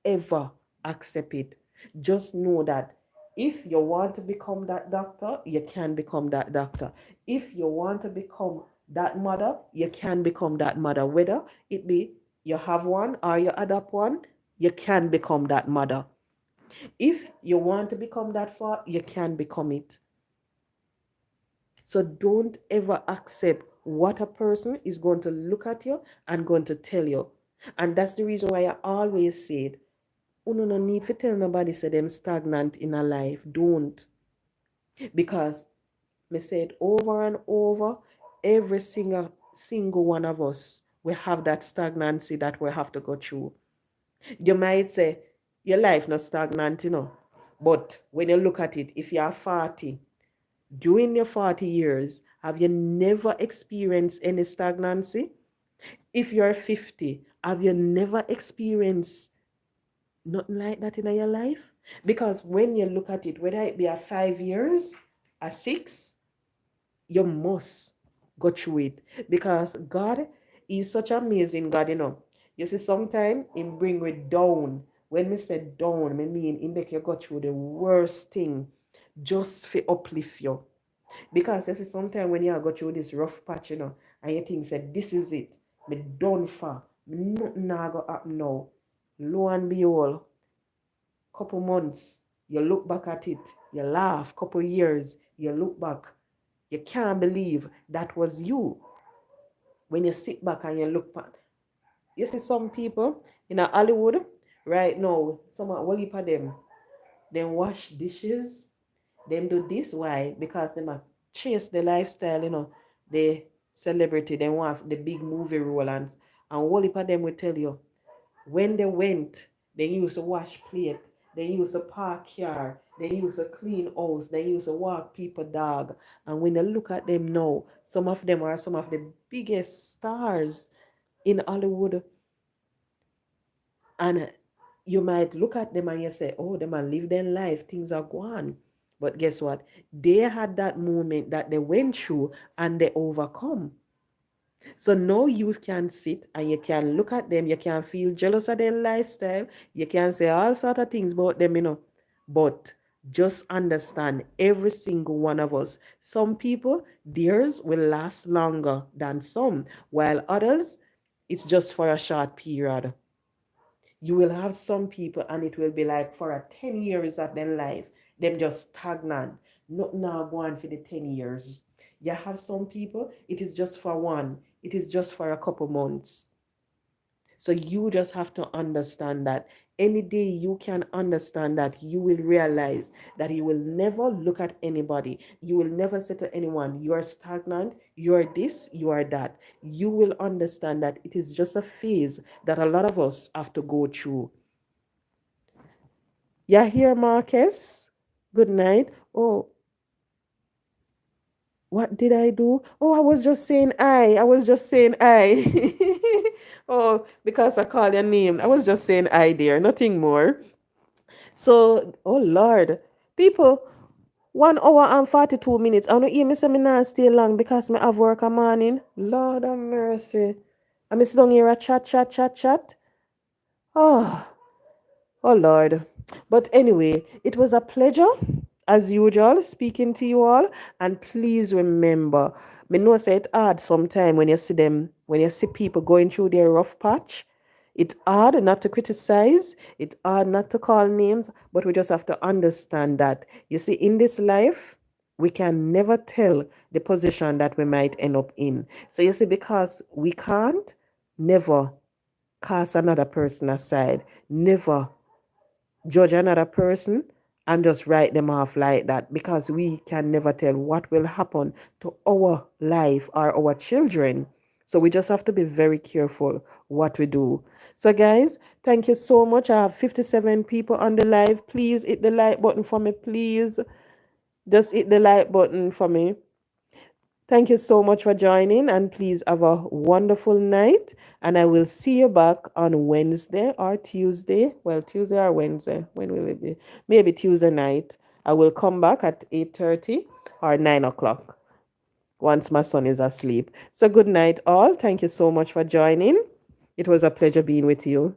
Speaker 1: ever accept it. Just know that if you want to become that doctor, you can become that doctor. If you want to become that mother, you can become that mother. Whether it be you have one or you adopt one, you can become that mother. If you want to become that far, you can become it. So don't ever accept what a person is going to look at you and going to tell you. And that's the reason why I always said, oh, no need to tell nobody say them stagnant in a life. Don't. Because me said over and over, every single one of us, we have that stagnancy that we have to go through. You might say, your life not stagnant. But when you look at it, if you are 40, during your 40 years, have you never experienced any stagnancy? If you're 50, have you never experienced nothing like that in your life? Because when you look at it, whether it be a 5 years, a 6, you must go through it. Because God is such an amazing God. You see, sometimes it bring we down. When me say down, me mean it make you go through the worst thing just for uplift you. Because you see, sometimes when you go through this rough patch, and you think say this is it, me done for, nothing now go happen now. Lo and behold, couple months, you look back at it, you laugh, couple years, you look back, you can't believe that was you. When you sit back and you look back, you see some people in Hollywood right now, some of heap of them wash dishes, them do this. Why? Because them a chase the lifestyle, the celebrity, they want the big movie role, and whole heap of them will tell you when they went, they used to wash plate, they used to park car, they used to clean house, they used to walk people dog. And when you look at them now, some of them are some of the biggest stars in Hollywood. And you might look at them and you say, oh, they might live their life, things are gone. But guess what? They had that moment that they went through and they overcome. So now you can sit and you can look at them, you can feel jealous of their lifestyle, you can say all sort of things about them. But just understand, every single one of us, some people, theirs will last longer than some, while others, it's just for a short period. You will have some people and it will be like for a 10 years of their life, them just stagnant, not now going for the 10 years. You have some people, it is just for one, it is just for a couple months. So you just have to understand that any day you can understand that, you will realize that you will never look at anybody. You will never say to anyone, you are stagnant, you are this, you are that. You will understand that it is just a phase that a lot of us have to go through. Yeah, here, Marcus. Good night. Oh, what did I do? Oh, I was just saying I. I was just saying I. Oh, because I call your name. I was just saying I, dear. Nothing more. So, oh Lord, people, 1 hour and 42 minutes. I don't hear me say me not stay long because me have work a morning. Lord have mercy. I miss down here a chat, chat, chat, chat. Oh, oh Lord. But anyway, it was a pleasure, as usual, speaking to you all. And please remember, me know say it hard sometime when you see them, when you see people going through their rough patch. It's hard not to criticize, it's hard not to call names, but we just have to understand that. You see, in this life, we can never tell the position that we might end up in. So you see, because we can't, never cast another person aside, never judge another person and just write them off like that, because we can never tell what will happen to our life or our children. So we just have to be very careful what we do. So guys, thank you so much. I have 57 people on the live. Please hit the like button for me, please. Just hit the like button for me. Thank you so much for joining, and please have a wonderful night. And I will see you back on Wednesday or Tuesday. Well, Tuesday or Wednesday. When will it be? Maybe Tuesday night. I will come back at 8:30 or 9 o'clock once my son is asleep. So good night, all. Thank you so much for joining. It was a pleasure being with you.